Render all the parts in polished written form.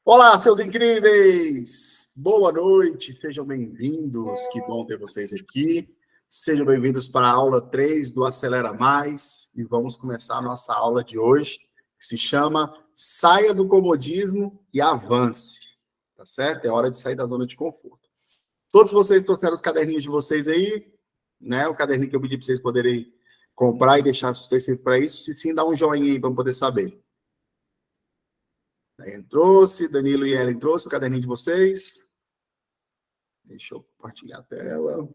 Olá, seus incríveis! Boa noite, sejam bem-vindos. Que bom ter vocês aqui. Sejam bem-vindos para a aula 3 do Acelera Mais e vamos começar a nossa aula de hoje, que se chama Saia do Comodismo e Avance. Tá certo? É hora de sair da zona de conforto. Todos vocês trouxeram os caderninhos de vocês aí, né? O caderninho que eu pedi para vocês poderem comprar e deixar específico para isso. Se sim, dá um joinha aí para eu poder saber. Trouxe, Danilo e Ellen trouxe o caderninho de vocês. Deixa eu compartilhar a tela.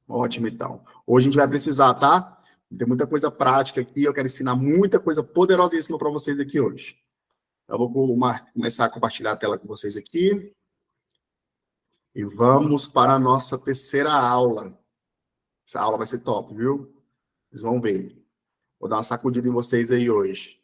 Ótimo, então. Hoje a gente vai precisar, tá? Tem muita coisa prática aqui, eu quero ensinar muita coisa poderosíssima para vocês aqui hoje. Eu vou começar a compartilhar a tela com vocês aqui. E vamos para a nossa terceira aula. Essa aula vai ser top, viu? Vocês vão ver. Vou dar uma sacudida em vocês aí hoje.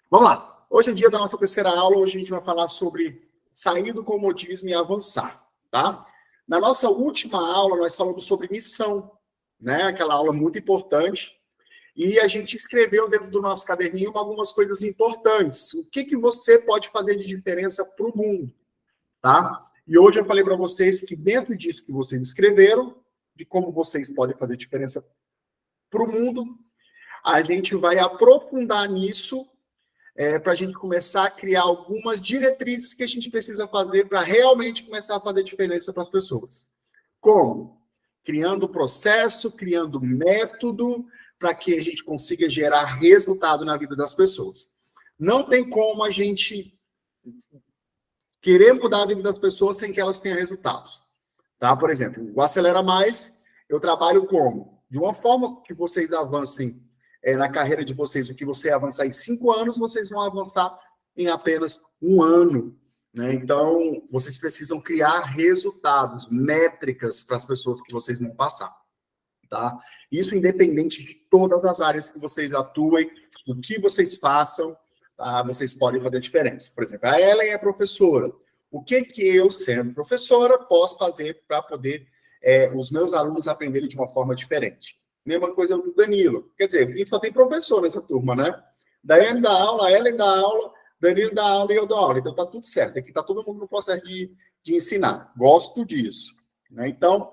Vamos lá. Hoje é dia da nossa terceira aula. Hoje a gente vai falar sobre sair do comodismo e avançar, tá? Na nossa última aula, nós falamos sobre missão, né? Aquela aula muito importante. E a gente escreveu dentro do nosso caderninho algumas coisas importantes. O que você pode fazer de diferença para o mundo, tá? E hoje eu falei para vocês que dentro disso que vocês escreveram, de como vocês podem fazer diferença para o mundo, a gente vai aprofundar nisso para a gente começar a criar algumas diretrizes que a gente precisa fazer para realmente começar a fazer diferença para as pessoas. Como? Criando processo, criando método, para que a gente consiga gerar resultado na vida das pessoas. Não tem como a gente querer mudar a vida das pessoas sem que elas tenham resultados. Tá? Por exemplo, o Acelera Mais, eu trabalho como? De uma forma que vocês avancem na carreira de vocês, o que você avançar em 5 anos, vocês vão avançar em apenas 1 ano. Né? Então, vocês precisam criar resultados, métricas para as pessoas que vocês vão passar. Tá? Isso independente de todas as áreas que vocês atuem, do que vocês façam, tá? Vocês podem fazer diferença. Por exemplo, a Ellen é professora. O que eu, sendo professora, posso fazer para poder os meus alunos aprenderem de uma forma diferente? Mesma coisa do Danilo. Quer dizer, a gente só tem professor nessa turma, né? Daiane dá aula, a Ellen dá aula, Danilo dá aula e eu dou aula. Então, tá tudo certo. Aqui tá todo mundo no processo de ensinar. Gosto disso. Né? Então,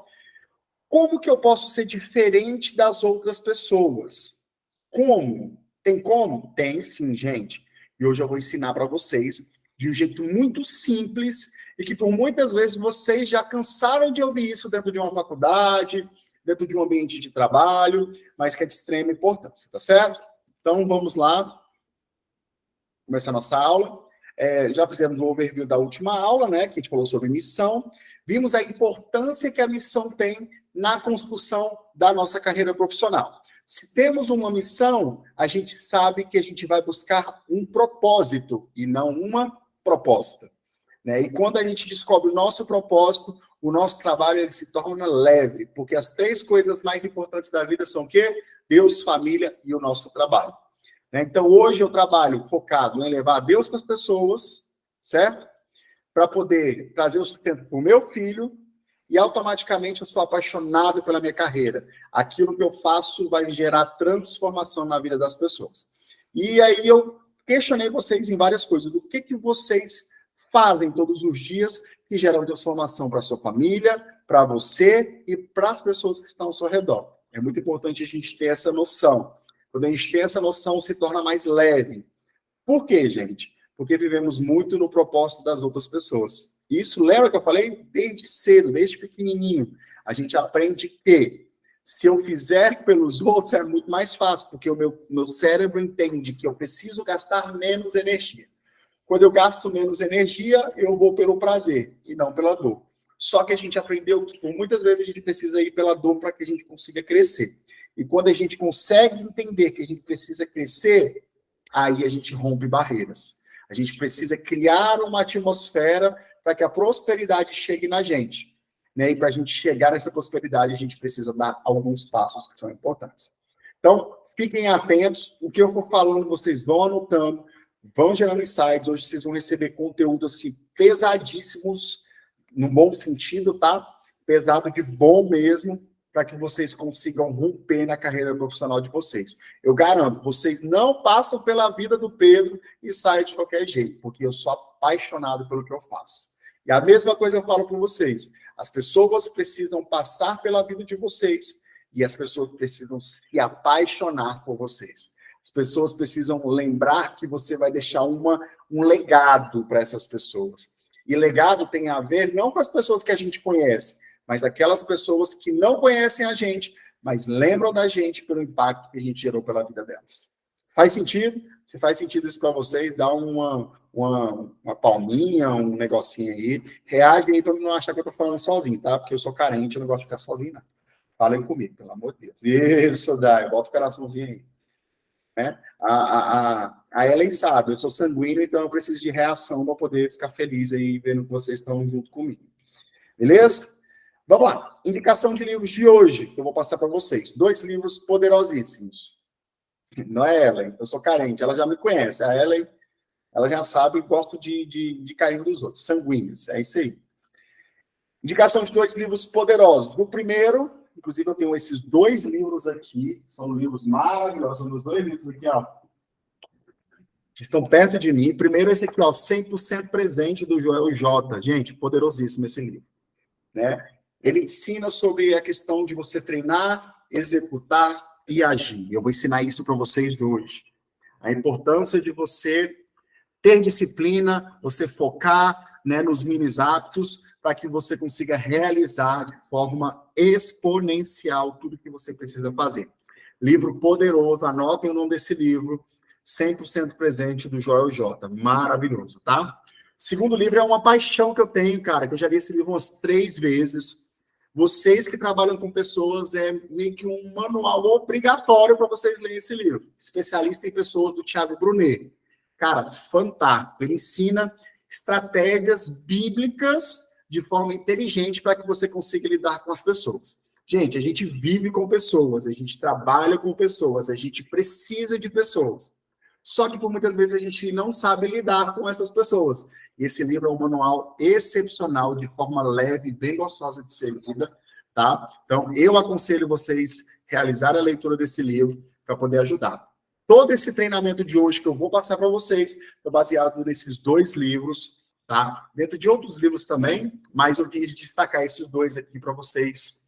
como que eu posso ser diferente das outras pessoas? Como? Tem como? Tem sim, gente. E hoje eu vou ensinar para vocês de um jeito muito simples e que por muitas vezes vocês já cansaram de ouvir isso dentro de uma faculdade, dentro de um ambiente de trabalho, mas que é de extrema importância, tá certo? Então, vamos lá. Começar a nossa aula. Já fizemos um overview da última aula, né? Que a gente falou sobre missão. Vimos a importância que a missão tem na construção da nossa carreira profissional. Se temos uma missão, a gente sabe que a gente vai buscar um propósito e não uma proposta. Né? E quando a gente descobre o nosso propósito, o nosso trabalho ele se torna leve, porque as 3 coisas mais importantes da vida são o quê? Deus, família e o nosso trabalho. Né? Então, hoje eu trabalho focado em levar Deus para as pessoas, certo? Para poder trazer o sustento para o meu filho, e automaticamente eu sou apaixonado pela minha carreira. Aquilo que eu faço vai gerar transformação na vida das pessoas. E aí eu questionei vocês em várias coisas. O que vocês fazem todos os dias que geram transformação para a sua família, para você e para as pessoas que estão ao seu redor. É muito importante a gente ter essa noção. Quando a gente tem essa noção, se torna mais leve. Por quê, gente? Porque vivemos muito no propósito das outras pessoas. Isso, lembra que eu falei? Desde cedo, desde pequenininho. A gente aprende que se eu fizer pelos outros é muito mais fácil, porque o meu cérebro entende que eu preciso gastar menos energia. Quando eu gasto menos energia, eu vou pelo prazer e não pela dor. Só que a gente aprendeu que por muitas vezes a gente precisa ir pela dor para que a gente consiga crescer. E quando a gente consegue entender que a gente precisa crescer, aí a gente rompe barreiras. A gente precisa criar uma atmosfera para que a prosperidade chegue na gente. Né? E para a gente chegar nessa prosperidade, a gente precisa dar alguns passos que são importantes. Então, fiquem atentos. O que eu for falando, vocês vão anotando, vão gerando insights. Hoje vocês vão receber conteúdo assim, pesadíssimos, no bom sentido, tá? Pesado de bom mesmo. para que vocês consigam romper na carreira profissional de vocês. Eu garanto, vocês não passam pela vida do Pedro e saem de qualquer jeito, porque eu sou apaixonado pelo que eu faço. E a mesma coisa eu falo para vocês. As pessoas precisam passar pela vida de vocês e as pessoas precisam se apaixonar por vocês. As pessoas precisam lembrar que você vai deixar um legado para essas pessoas. E legado tem a ver não com as pessoas que a gente conhece, mas aquelas pessoas que não conhecem a gente, mas lembram da gente pelo impacto que a gente gerou pela vida delas. Faz sentido? Se faz sentido isso para vocês, dá uma palminha, um negocinho aí. Reage aí para não achar que eu estou falando sozinho, tá? Porque eu sou carente, eu não gosto de ficar sozinho, não. Falem comigo, pelo amor de Deus. Isso, Dai, bota o coraçãozinho aí. Né? A Ellen sabe, eu sou sanguíneo, então eu preciso de reação para poder ficar feliz aí, vendo que vocês estão junto comigo. Beleza? Vamos lá. Indicação de livros de hoje, que eu vou passar para vocês. 2 livros poderosíssimos. Não é Ellen, eu sou carente, ela já me conhece. A Ellen, ela já sabe, gosto de carinho dos outros, sanguíneos, é isso aí. Indicação de 2 livros poderosos. O primeiro, inclusive eu tenho esses 2 livros aqui, são livros maravilhosos, são os 2 livros aqui, ó, que estão perto de mim. Primeiro esse aqui, ó, 100% Presente, do Joel J. Gente, poderosíssimo esse livro, né? Ele ensina sobre a questão de você treinar, executar e agir. Eu vou ensinar isso para vocês hoje. A importância de você ter disciplina, você focar, né, nos mini hábitos, para que você consiga realizar de forma exponencial tudo que você precisa fazer. Livro poderoso, anotem o nome desse livro, 100% Presente, do Joel J. Maravilhoso, tá? Segundo livro é uma paixão que eu tenho, cara, que eu já li esse livro umas 3 vezes. Vocês que trabalham com pessoas, é meio que um manual obrigatório para vocês lerem esse livro. Especialista em Pessoas, do Thiago Brunet. Cara, fantástico. Ele ensina estratégias bíblicas de forma inteligente para que você consiga lidar com as pessoas. Gente, a gente vive com pessoas, a gente trabalha com pessoas, a gente precisa de pessoas. Só que por muitas vezes a gente não sabe lidar com essas pessoas. E esse livro é um manual excepcional, de forma leve, bem gostosa de ser lida, tá? Então, eu aconselho vocês realizar a leitura desse livro para poder ajudar. Todo esse treinamento de hoje que eu vou passar para vocês é baseado nesses 2 livros, tá? Dentro de outros livros também, mas eu quis destacar esses 2 aqui para vocês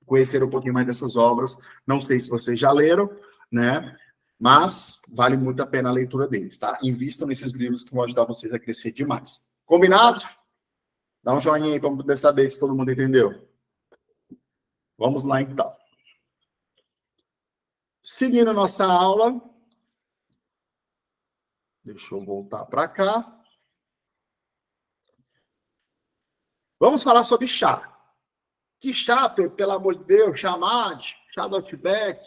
conhecerem um pouquinho mais dessas obras. Não sei se vocês já leram, né? Mas vale muito a pena a leitura deles, tá? Invistam nesses livros que vão ajudar vocês a crescer demais. Combinado? Dá um joinha aí para poder saber se todo mundo entendeu. Vamos lá, então. Seguindo a nossa aula, deixa eu voltar para cá. Vamos falar sobre chá. Que chá, pelo amor de Deus, chá mate, chá do Outback,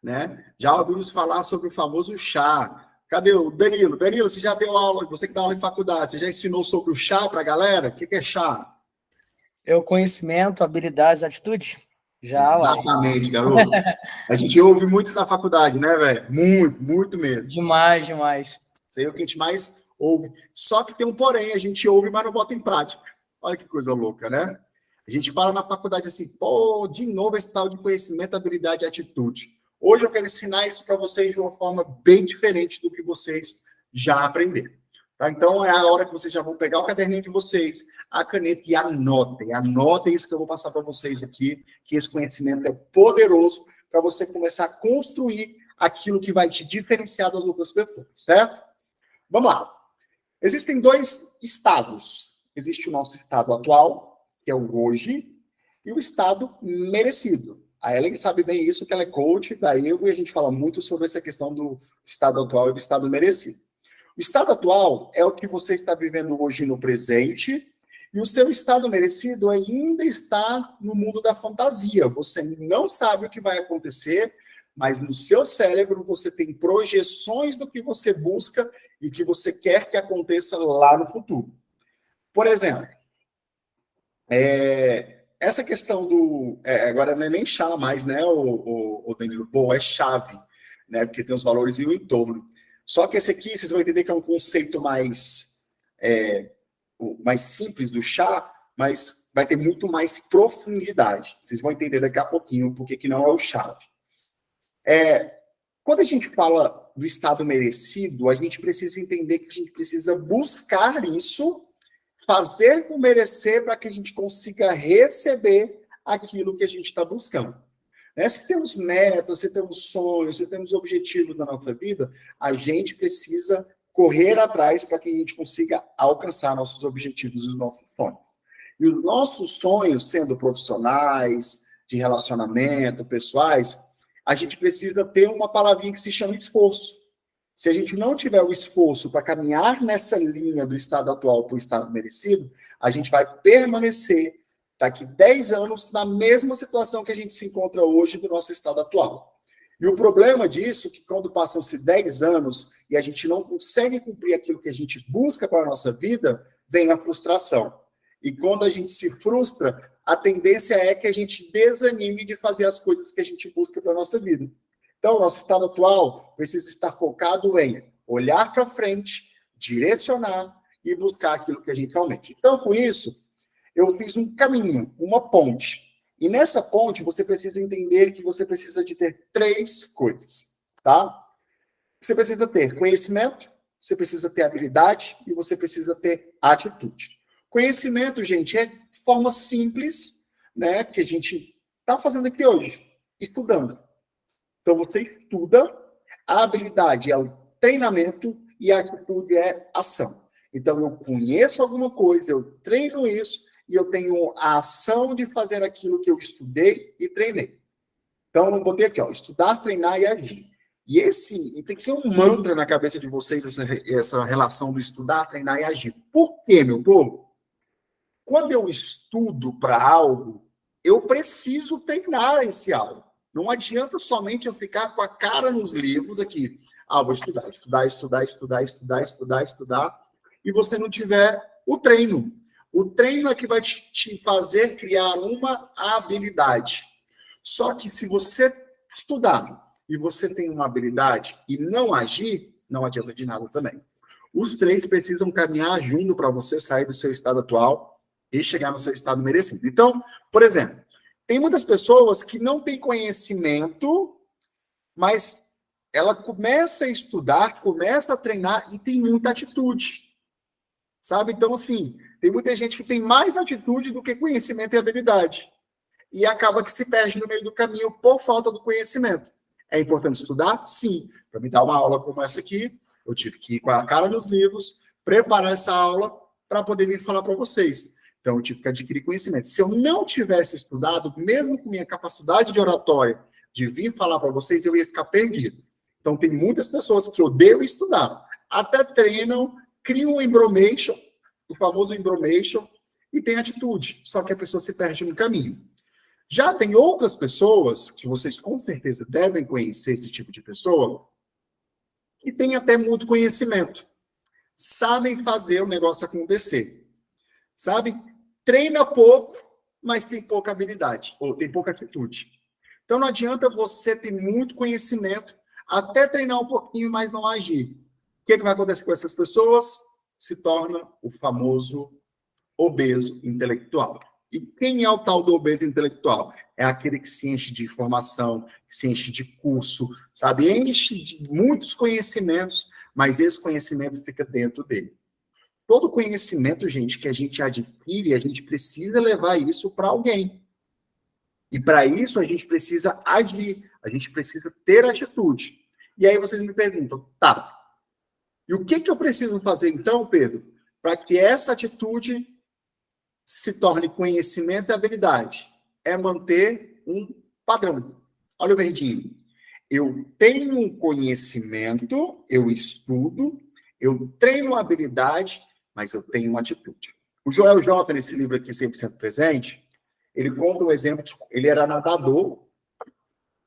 né? Já ouvimos falar sobre o famoso chá. Cadê o Danilo? Danilo, você já deu aula, você que dá aula em faculdade, você já ensinou sobre o chá para a galera? O que é chá? É o conhecimento, habilidades, atitude? Já, exatamente, garoto. A gente ouve muito isso na faculdade, né, velho? Muito, muito mesmo. Demais, demais. Isso aí é o que a gente mais ouve. Só que tem um porém, a gente ouve, mas não bota em prática. Olha que coisa louca, né? A gente fala na faculdade assim, pô, de novo esse tal de conhecimento, habilidade e atitude. Hoje eu quero ensinar isso para vocês de uma forma bem diferente do que vocês já aprenderam. Tá? Então, é a hora que vocês já vão pegar o caderninho de vocês, a caneta e anotem. Anotem isso que eu vou passar para vocês aqui, que esse conhecimento é poderoso para você começar a construir aquilo que vai te diferenciar das outras pessoas, certo? Vamos lá. Existem 2 estados. Existe o nosso estado atual, que é o hoje, e o estado merecido. A Ellen sabe bem isso, que ela é coach da EGO, e a gente fala muito sobre essa questão do estado atual e do estado merecido. O estado atual é o que você está vivendo hoje no presente, e o seu estado merecido ainda está no mundo da fantasia. Você não sabe o que vai acontecer, mas no seu cérebro você tem projeções do que você busca e que você quer que aconteça lá no futuro. Por exemplo, essa questão do... agora não é nem chá mais, né, o Danilo? Bom, é chave, né, porque tem os valores e o entorno. Só que esse aqui, vocês vão entender que é um conceito mais simples do chá, mas vai ter muito mais profundidade. Vocês vão entender daqui a pouquinho porque que não é o chave. Quando a gente fala do estado merecido, a gente precisa entender que a gente precisa buscar isso, fazer com merecer para que a gente consiga receber aquilo que a gente está buscando. Se temos metas, se temos sonhos, se temos objetivos na nossa vida, a gente precisa correr atrás para que a gente consiga alcançar nossos objetivos e os nossos sonhos. E os nossos sonhos, sendo profissionais, de relacionamento, pessoais, a gente precisa ter uma palavrinha que se chama esforço. Se a gente não tiver o esforço para caminhar nessa linha do estado atual para o estado merecido, a gente vai permanecer daqui 10 anos na mesma situação que a gente se encontra hoje do nosso estado atual. E o problema disso é que quando passam-se 10 anos e a gente não consegue cumprir aquilo que a gente busca para a nossa vida, vem a frustração. E quando a gente se frustra, a tendência é que a gente desanime de fazer as coisas que a gente busca para a nossa vida. Então, o nosso estado atual precisa estar focado em olhar para frente, direcionar e buscar aquilo que a gente almeja. Então, com isso, eu fiz um caminho, uma ponte. E nessa ponte, você precisa entender que você precisa de ter 3 coisas, tá? Você precisa ter conhecimento, você precisa ter habilidade e você precisa ter atitude. Conhecimento, gente, é forma simples, né, que a gente está fazendo aqui hoje, estudando. Então, você estuda, a habilidade é o treinamento e a atitude é ação. Então, eu conheço alguma coisa, eu treino isso e eu tenho a ação de fazer aquilo que eu estudei e treinei. Então, eu botei aqui, ó, estudar, treinar e agir. E tem que ser um mantra na cabeça de vocês, essa relação do estudar, treinar e agir. Por quê, meu povo? Quando eu estudo para algo, eu preciso treinar esse algo. Não adianta somente eu ficar com a cara nos livros aqui. Vou estudar, e você não tiver o treino. O treino é que vai te fazer criar uma habilidade. Só que se você estudar e você tem uma habilidade e não agir, não adianta de nada também. Os 3 precisam caminhar junto para você sair do seu estado atual e chegar no seu estado merecido. Então, por exemplo, tem muitas pessoas que não têm conhecimento, mas ela começa a estudar, começa a treinar e tem muita atitude. Sabe? Então, assim, tem muita gente que tem mais atitude do que conhecimento e habilidade. E acaba que se perde no meio do caminho por falta do conhecimento. É importante estudar? Sim. Para me dar uma aula como essa aqui, eu tive que ir com a cara nos livros, preparar essa aula para poder vir falar para vocês. Então, eu tive que adquirir conhecimento. Se eu não tivesse estudado, mesmo com minha capacidade de oratória, de vir falar para vocês, eu ia ficar perdido. Então, tem muitas pessoas que odeiam estudar, até treinam, criam um embromation, o famoso embromation, e tem atitude, só que a pessoa se perde no caminho. Já tem outras pessoas, que vocês com certeza devem conhecer esse tipo de pessoa, que tem até muito conhecimento, sabem fazer o negócio acontecer, sabe? Treina pouco, mas tem pouca habilidade, ou tem pouca atitude. Então, não adianta você ter muito conhecimento, até treinar um pouquinho, mas não agir. O que vai acontecer com essas pessoas? Se torna o famoso obeso intelectual. E quem é o tal do obeso intelectual? É aquele que se enche de informação, que se enche de curso, sabe? Enche de muitos conhecimentos, mas esse conhecimento fica dentro dele. Todo conhecimento, gente, que a gente adquire, a gente precisa levar isso para alguém. E para isso a gente precisa agir, a gente precisa ter atitude. E aí vocês me perguntam, tá, e o que eu preciso fazer então, Pedro, para que essa atitude se torne conhecimento e habilidade? É manter um padrão. Olha o verdinho. Eu tenho um conhecimento, eu estudo, eu treino uma habilidade, mas eu tenho uma atitude. O Joel J, nesse livro aqui, 100% Presente, ele conta um exemplo, ele era nadador,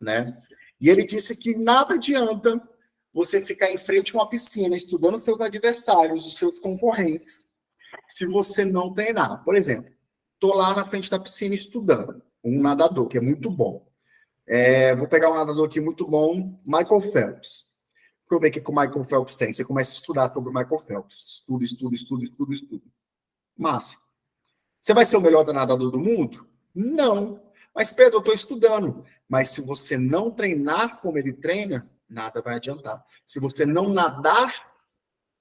né? E ele disse que nada adianta você ficar em frente a uma piscina, estudando seus adversários, os seus concorrentes, se você não treinar. Por exemplo, estou lá na frente da piscina estudando, um nadador, que é muito bom. Vou pegar um nadador aqui muito bom, Michael Phelps. Deixa eu ver o que o Michael Phelps tem. Você começa a estudar sobre o Michael Phelps. Estuda. Massa. Você vai ser o melhor nadador do mundo? Não. Mas, Pedro, eu estou estudando. Mas se você não treinar como ele treina, nada vai adiantar. Se você não nadar,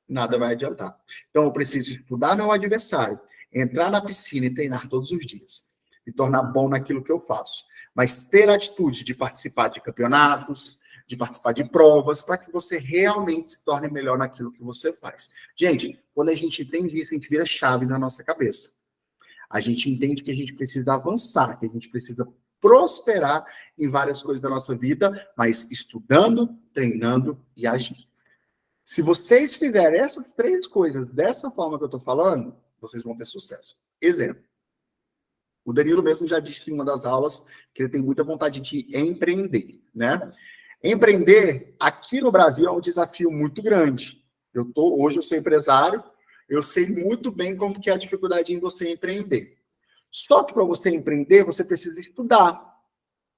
nada vai adiantar. Então, eu preciso estudar meu adversário, entrar na piscina e treinar todos os dias. Me tornar bom naquilo que eu faço. Mas ter a atitude de participar de campeonatos, de participar de provas, para que você realmente se torne melhor naquilo que você faz. Gente, quando a gente entende isso, a gente vira chave na nossa cabeça. A gente entende que a gente precisa avançar, que a gente precisa prosperar em várias coisas da nossa vida, mas estudando, treinando e agindo. Se vocês fizerem essas 3 coisas dessa forma que eu estou falando, vocês vão ter sucesso. Exemplo. O Danilo mesmo já disse em uma das aulas que ele tem muita vontade de empreender, né? Empreender aqui no Brasil é um desafio muito grande. Hoje eu sou empresário, eu sei muito bem como que é a dificuldade em você empreender. Só que para você empreender, você precisa estudar.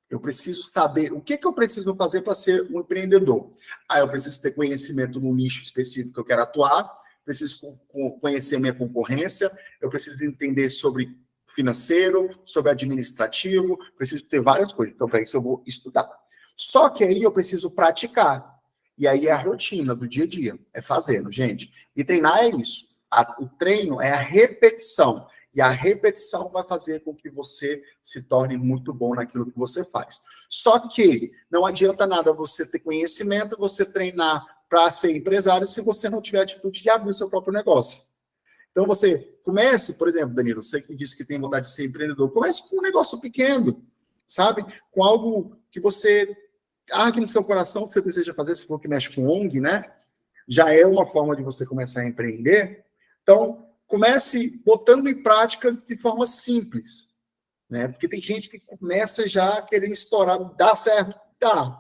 Eu preciso saber o que eu preciso fazer para ser um empreendedor. Eu preciso ter conhecimento no nicho específico que eu quero atuar, preciso conhecer minha concorrência, eu preciso entender sobre financeiro, sobre administrativo, preciso ter várias coisas. Então, para isso eu vou estudar. Só que aí eu preciso praticar. E aí é a rotina do dia a dia, é fazendo, gente. E treinar é isso. O treino é a repetição. E a repetição vai fazer com que você se torne muito bom naquilo que você faz. Só que não adianta nada você ter conhecimento, você treinar para ser empresário, se você não tiver a atitude de abrir o seu próprio negócio. Então, você comece, por exemplo, Danilo, você que disse que tem vontade de ser empreendedor, comece com um negócio pequeno, sabe? Com algo que você arde no seu coração, que você deseja fazer, se for que mexe com ONG, né? Já é uma forma de você começar a empreender. Então, comece botando em prática de forma simples, né? Porque tem gente que começa já querendo estourar, dá certo? Dá.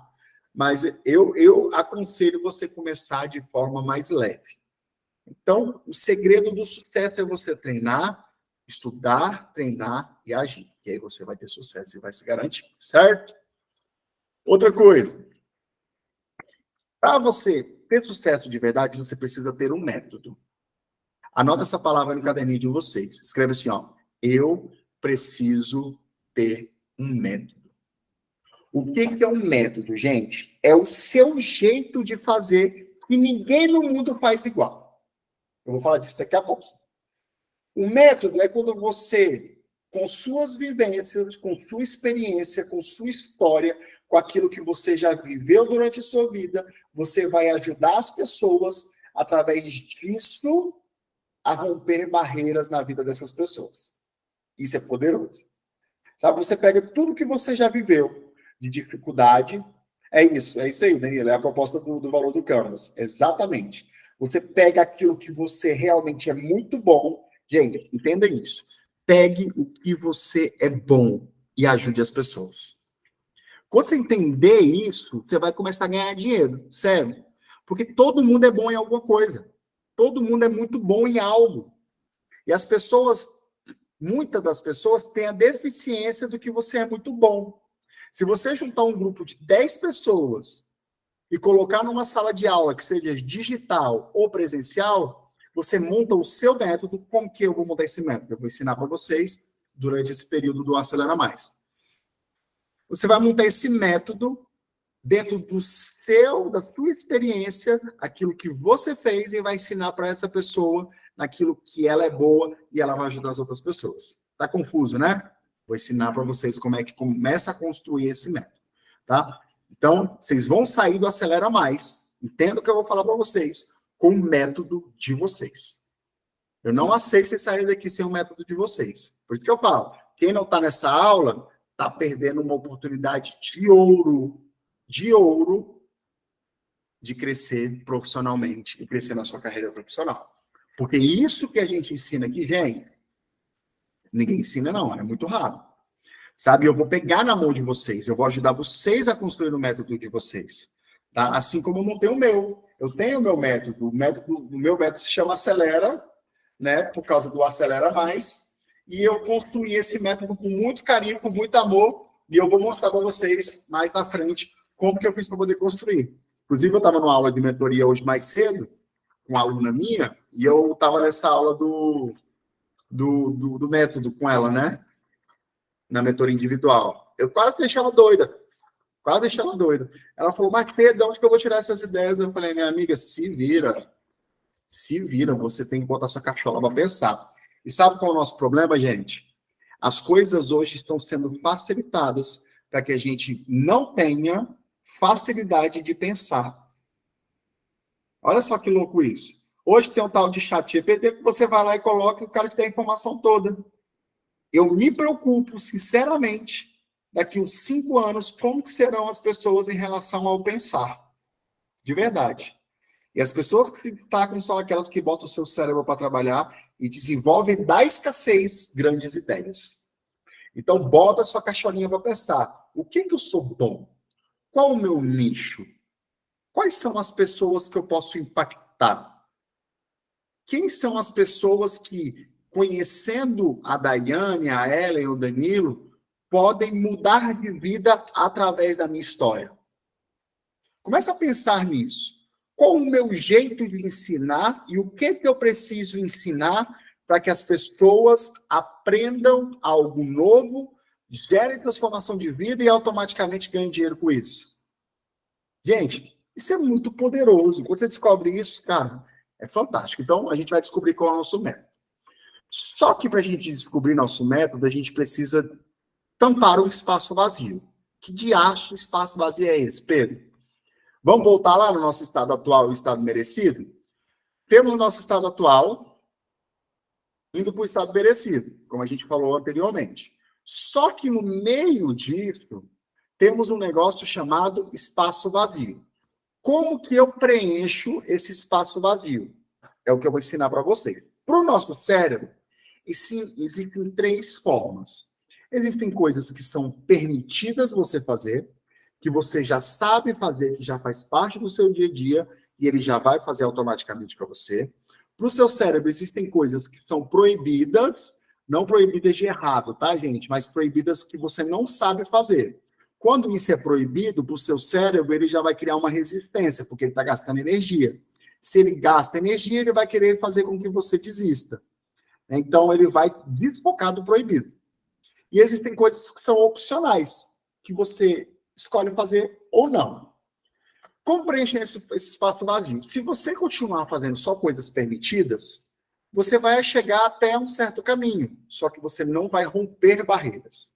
Mas eu aconselho você começar de forma mais leve. Então, o segredo do sucesso é você treinar, estudar, treinar e agir. E aí você vai ter sucesso e vai se garantir, certo? Outra coisa. Para você ter sucesso de verdade, você precisa ter um método. Anota essa palavra no caderninho de vocês. Escreve assim, ó. Eu preciso ter um método. O que é um método, gente? É o seu jeito de fazer que ninguém no mundo faz igual. Eu vou falar disso daqui a pouco. O método é quando você, com suas vivências, com sua experiência, com sua história, com aquilo que você já viveu durante a sua vida, você vai ajudar as pessoas, através disso, a romper barreiras na vida dessas pessoas. Isso é poderoso. Sabe, você pega tudo que você já viveu de dificuldade, é isso aí, Danilo, é a proposta do valor do Canvas, exatamente. Você pega aquilo que você realmente é muito bom, gente, entenda isso, pegue o que você é bom e ajude as pessoas. Quando você entender isso, você vai começar a ganhar dinheiro, sério, porque todo mundo é bom em alguma coisa. Todo mundo é muito bom em algo. E as pessoas, muitas das pessoas têm a deficiência do que você é muito bom. Se você juntar um grupo de 10 pessoas e colocar numa sala de aula que seja digital ou presencial, você monta o seu método. Como que eu vou montar esse método? Eu vou ensinar para vocês durante esse período do Acelera Mais. Você vai montar esse método dentro da sua experiência, aquilo que você fez, e vai ensinar para essa pessoa naquilo que ela é boa e ela vai ajudar as outras pessoas. Tá confuso, né? Vou ensinar para vocês como é que começa a construir esse método, tá? Então, vocês vão sair do Acelera Mais, entenda o que eu vou falar para vocês, com o método de vocês. Eu não aceito vocês saírem daqui sem o método de vocês. Por isso que eu falo, quem não está nessa aula, está perdendo uma oportunidade de ouro, de crescer profissionalmente e crescer na sua carreira profissional. Porque isso que a gente ensina aqui, gente, ninguém ensina não, é muito raro. Sabe, eu vou pegar na mão de vocês, eu vou ajudar vocês a construir o método de vocês. Tá? Assim como eu montei o meu. Eu tenho o meu método, o meu método se chama Acelera, né, por causa do Acelera Mais, e eu construí esse método com muito carinho, com muito amor, e eu vou mostrar para vocês mais na frente como que eu fiz para poder construir. Inclusive, eu estava numa aula de mentoria hoje mais cedo, com uma aluna minha, e eu estava nessa aula do método com ela, né? Na mentoria individual. Eu quase deixei ela doida. Quase deixei ela doida. Ela falou, mas Pedro, de onde que eu vou tirar essas ideias? Eu falei, minha amiga, se vira. Se vira, você tem que botar sua cachola para pensar. E sabe qual é o nosso problema, gente? As coisas hoje estão sendo facilitadas para que a gente não tenha facilidade de pensar. Olha só que louco isso. Hoje tem um tal de chat GPT que você vai lá e coloca e o cara te dá a informação toda. Eu me preocupo, sinceramente, daqui uns 5 anos, como que serão as pessoas em relação ao pensar. De verdade. E as pessoas que se destacam são aquelas que botam o seu cérebro para trabalhar e desenvolvem da escassez grandes ideias. Então, bota a sua caixolinha para pensar. O que eu sou bom? Qual o meu nicho? Quais são as pessoas que eu posso impactar? Quem são as pessoas que, conhecendo a Daiane, a Ellen, o Danilo, podem mudar de vida através da minha história? Começa a pensar nisso. Qual o meu jeito de ensinar e o que eu preciso ensinar para que as pessoas aprendam algo novo, gerem transformação de vida e automaticamente ganhem dinheiro com isso? Gente, isso é muito poderoso. Quando você descobre isso, cara, é fantástico. Então, a gente vai descobrir qual é o nosso método. Só que para a gente descobrir nosso método, a gente precisa tampar o espaço vazio. Que diacho espaço vazio é esse, Pedro? Vamos voltar lá no nosso estado atual e estado merecido? Temos o nosso estado atual indo para o estado merecido, como a gente falou anteriormente. Só que no meio disso, temos um negócio chamado espaço vazio. Como que eu preencho esse espaço vazio? É o que eu vou ensinar para vocês. Para o nosso cérebro, existem 3 formas. Existem coisas que são permitidas você fazer, que você já sabe fazer, que já faz parte do seu dia a dia, e ele já vai fazer automaticamente para você. Para o seu cérebro, existem coisas que são proibidas, não proibidas de errado, tá, gente? Mas proibidas que você não sabe fazer. Quando isso é proibido, para o seu cérebro, ele já vai criar uma resistência, porque ele está gastando energia. Se ele gasta energia, ele vai querer fazer com que você desista. Então, ele vai desfocar do proibido. E existem coisas que são opcionais, que você escolhe fazer ou não. Como preencher esse espaço vazio? Se você continuar fazendo só coisas permitidas, você vai chegar até um certo caminho, só que você não vai romper barreiras.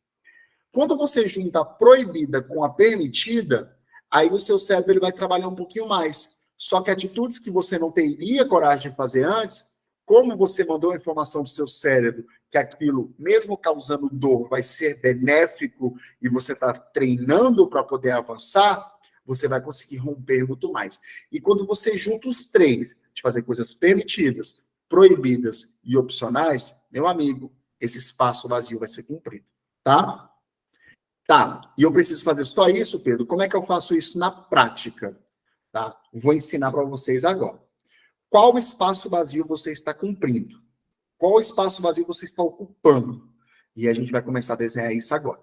Quando você junta a proibida com a permitida, aí o seu cérebro ele vai trabalhar um pouquinho mais. Só que atitudes que você não teria coragem de fazer antes, como você mandou a informação para o seu cérebro que aquilo, mesmo causando dor, vai ser benéfico e você está treinando para poder avançar, você vai conseguir romper muito mais. E quando você junta os 3, de fazer coisas permitidas, proibidas e opcionais, meu amigo, esse espaço vazio vai ser cumprido, tá? Tá, e eu preciso fazer só isso, Pedro? Como é que eu faço isso na prática? Tá? Vou ensinar para vocês agora. Qual espaço vazio você está cumprindo? Qual espaço vazio você está ocupando? E a gente vai começar a desenhar isso agora.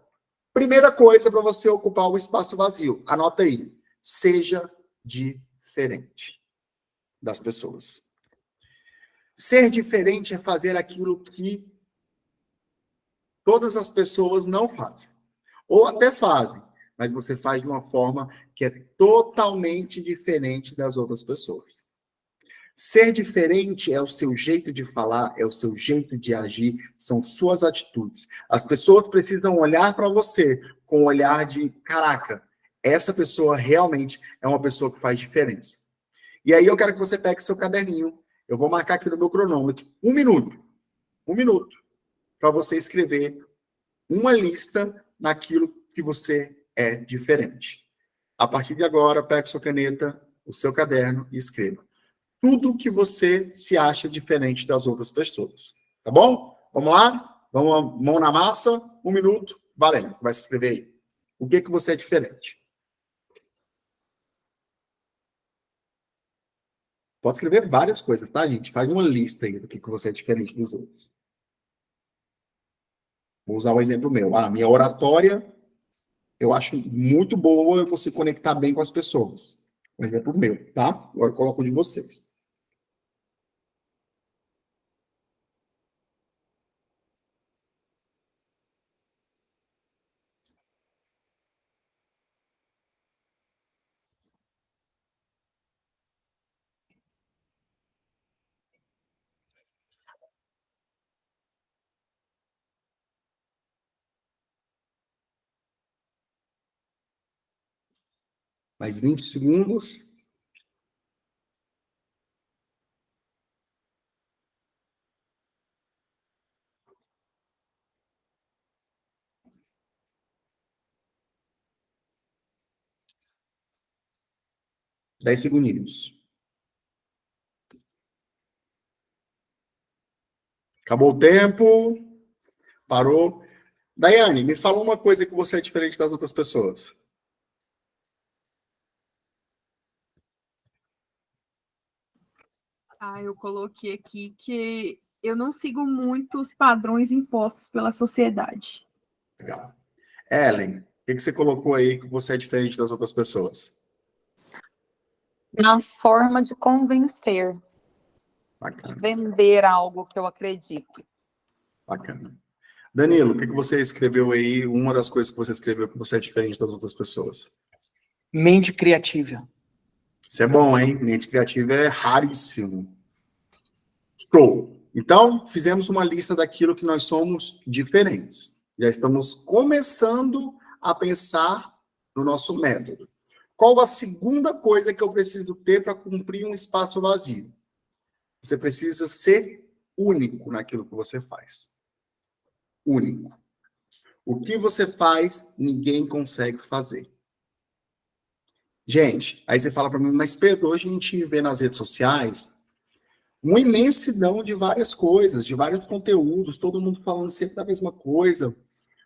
Primeira coisa para você ocupar o espaço vazio, anota aí. Seja diferente das pessoas. Ser diferente é fazer aquilo que todas as pessoas não fazem. Ou até fazem, mas você faz de uma forma que é totalmente diferente das outras pessoas. Ser diferente é o seu jeito de falar, é o seu jeito de agir, são suas atitudes. As pessoas precisam olhar para você com o olhar de, caraca, essa pessoa realmente é uma pessoa que faz diferença. E aí eu quero que você pegue seu caderninho, eu vou marcar aqui no meu cronômetro, 1 minuto, para você escrever uma lista naquilo que você é diferente. A partir de agora, pegue sua caneta, o seu caderno e escreva tudo que você se acha diferente das outras pessoas. Tá bom? Vamos lá? Vamos, mão na massa, 1 minuto, valendo. Vai se escrever aí. O que você é diferente? Pode escrever várias coisas, tá, gente? Faz uma lista aí do que você é diferente dos outros. Vou usar um exemplo meu. Minha oratória eu acho muito boa, eu consigo conectar bem com as pessoas. Um exemplo meu, tá? Agora eu coloco o de vocês. Mais 20 segundos. Dez segundinhos. Acabou o tempo. Parou. Daiane, me fala uma coisa que você é diferente das outras pessoas. Eu coloquei aqui que eu não sigo muito os padrões impostos pela sociedade. Legal. Ellen, o que você colocou aí que você é diferente das outras pessoas? Na forma de convencer, de Bacana, vender algo que eu acredito. bacana. Danilo, o que você escreveu aí? Uma das coisas que você escreveu que você é diferente das outras pessoas. Mente criativa. Isso é bom, hein? Mente criativa é raríssimo. Show. Então, fizemos uma lista daquilo que nós somos diferentes. Já estamos começando a pensar no nosso método. Qual a segunda coisa que eu preciso ter para cumprir um espaço vazio? Você precisa ser único naquilo que você faz. Único. O que você faz, ninguém consegue fazer. Gente, aí você fala para mim, mas Pedro, hoje a gente vê nas redes sociais uma imensidão de várias coisas, de vários conteúdos, todo mundo falando sempre da mesma coisa.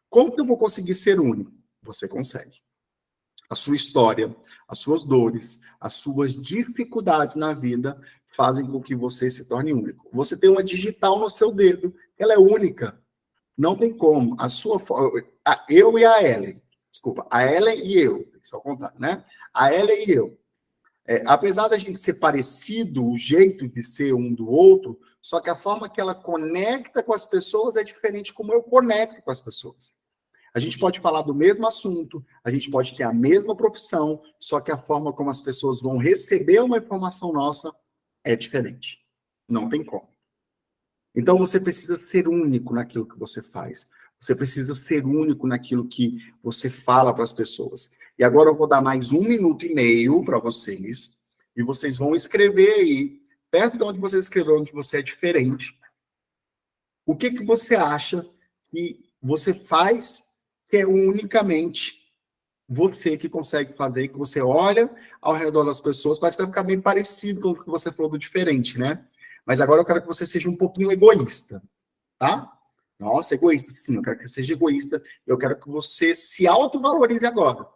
Como que eu vou conseguir ser único? Você consegue. A sua história, as suas dores, as suas dificuldades na vida fazem com que você se torne único. Você tem uma digital no seu dedo, ela é única. Não tem como. Eu e a Ellen. Desculpa, a Ellen e eu. Isso é o contrário, né? A Ellen e eu. Apesar da gente ser parecido, o jeito de ser um do outro, só que a forma que ela conecta com as pessoas é diferente como eu conecto com as pessoas. A gente pode falar do mesmo assunto, a gente pode ter a mesma profissão, só que a forma como as pessoas vão receber uma informação nossa é diferente. Não tem como. Então você precisa ser único naquilo que você faz. Você precisa ser único naquilo que você fala para as pessoas. E agora eu vou dar mais 1,5 minutos para vocês, e vocês vão escrever aí, perto de onde você escreveu, onde você é diferente, o que você acha que você faz que é unicamente você que consegue fazer, que você olha ao redor das pessoas, parece que vai ficar bem parecido com o que você falou do diferente, né? Mas agora eu quero que você seja um pouquinho egoísta, tá? Nossa, egoísta, sim, eu quero que você seja egoísta, eu quero que você se autovalorize agora.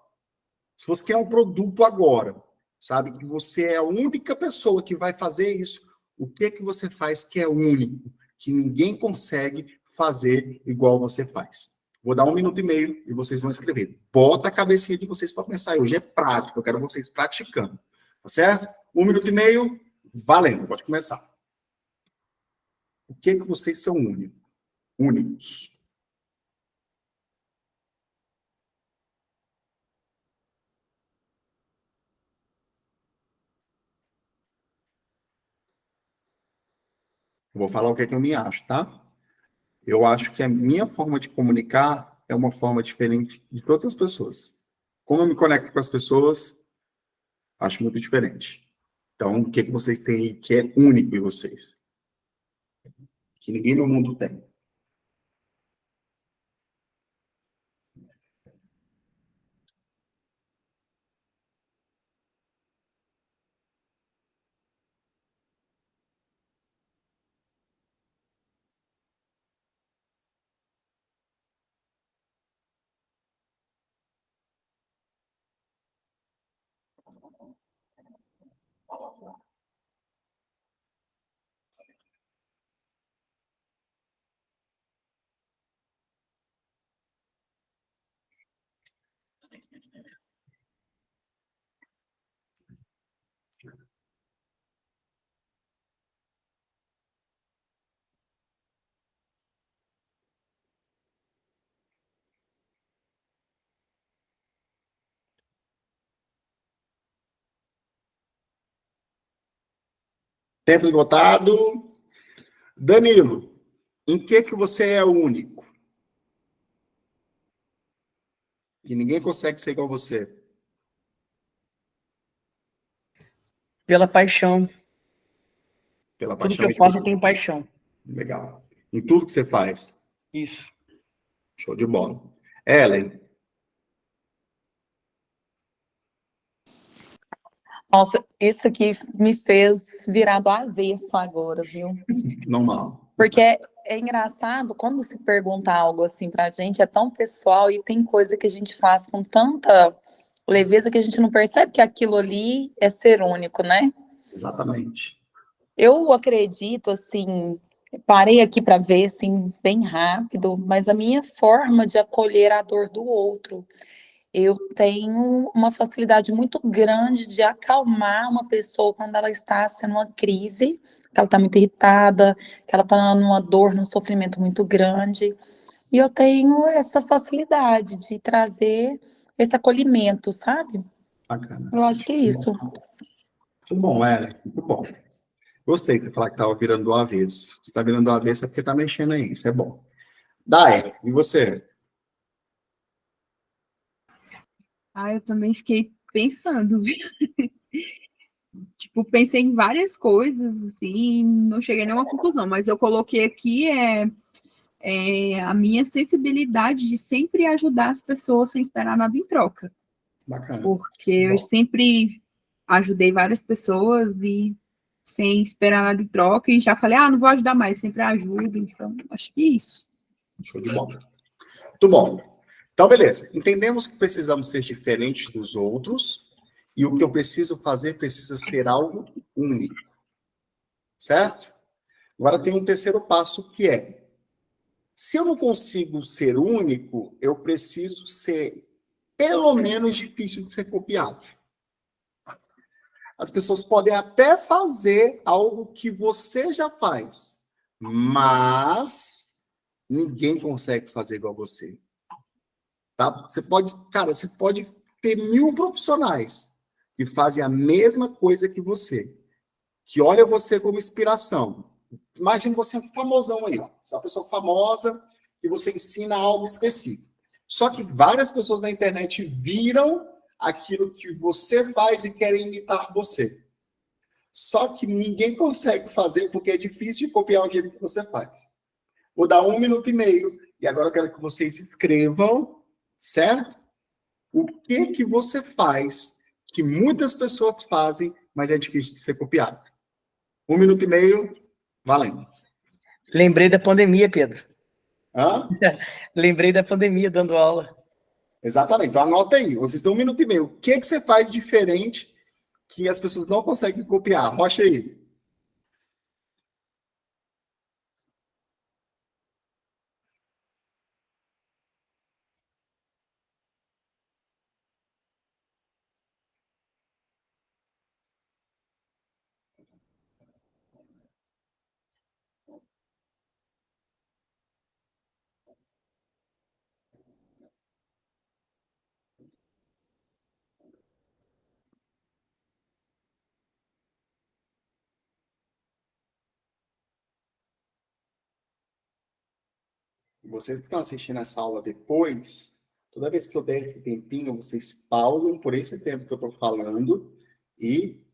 Se você quer um produto agora, sabe que você é a única pessoa que vai fazer isso, o que você faz que é único, que ninguém consegue fazer igual você faz? Vou dar 1,5 minutos e vocês vão escrever. Bota a cabecinha de vocês para pensar. Hoje é prático, eu quero vocês praticando. Tá certo? 1,5 minutos, valendo, pode começar. O que vocês são únicos? Eu vou falar o que eu me acho, tá? Eu acho que a minha forma de comunicar é uma forma diferente de todas as pessoas. Como eu me conecto com as pessoas, acho muito diferente. Então, o que vocês têm aí que é único em vocês? Que ninguém no mundo tem. Tempo esgotado. Danilo, em que você é único? E ninguém consegue ser igual a você. Pela paixão. Pela Tudo que paixão eu e faço, eu tenho paixão. legal. Em tudo que você faz. Isso. Show de bola. Ellen, Nossa, isso aqui me fez virar do avesso agora, viu? normal. Porque é engraçado quando se pergunta algo assim pra gente, é tão pessoal e tem coisa que a gente faz com tanta leveza que a gente não percebe que aquilo ali é ser único, né? Exatamente. Eu acredito, assim, parei aqui para ver, assim, bem rápido, mas a minha forma de acolher a dor do outro. Eu tenho uma facilidade muito grande de acalmar uma pessoa quando ela está sendo uma crise, que ela está muito irritada, que ela está numa dor, num sofrimento muito grande. E eu tenho essa facilidade de trazer esse acolhimento, sabe? Bacana. Eu acho que é isso. Muito bom, Ellen. Muito bom. Gostei de falar que estava virando do avesso. Se está virando do avesso é porque está mexendo aí. Isso é bom. Dai, e você? Ah, eu também fiquei pensando, viu? Tipo, pensei em várias coisas, assim, não cheguei a nenhuma conclusão, mas eu coloquei aqui a minha sensibilidade de sempre ajudar as pessoas sem esperar nada em troca. Bacana. Porque eu Bom, sempre ajudei várias pessoas e sem esperar nada em troca, e já falei, não vou ajudar mais, sempre ajudo, então acho que é isso. show de bola. Muito bom. Então, beleza. Entendemos que precisamos ser diferentes dos outros e o que eu preciso fazer precisa ser algo único. Certo? Agora tem um terceiro passo que é: se eu não consigo ser único, eu preciso ser pelo menos difícil de ser copiado. As pessoas podem até fazer algo que você já faz, mas ninguém consegue fazer igual você. Tá? Você pode ter 1000 profissionais que fazem a mesma coisa que você, que olha você como inspiração. Imagina você famosão aí, ó. Você é uma pessoa famosa que você ensina algo específico. Só que várias pessoas na internet viram aquilo que você faz e querem imitar você. Só que ninguém consegue fazer porque é difícil de copiar o jeito que você faz. Vou dar 1 minuto e meio e agora eu quero que vocês escrevam, certo? O que você faz que muitas pessoas fazem, mas é difícil de ser copiado. 1 minuto e meio, valendo. Lembrei da pandemia, Pedro. Hã? Lembrei da pandemia dando aula. Exatamente. Então anota aí. Vocês têm 1 minuto e meio. O que você faz diferente que as pessoas não conseguem copiar? Rocha aí. Vocês que estão assistindo essa aula depois, toda vez que eu der esse tempinho, vocês pausam por esse tempo que eu estou falando e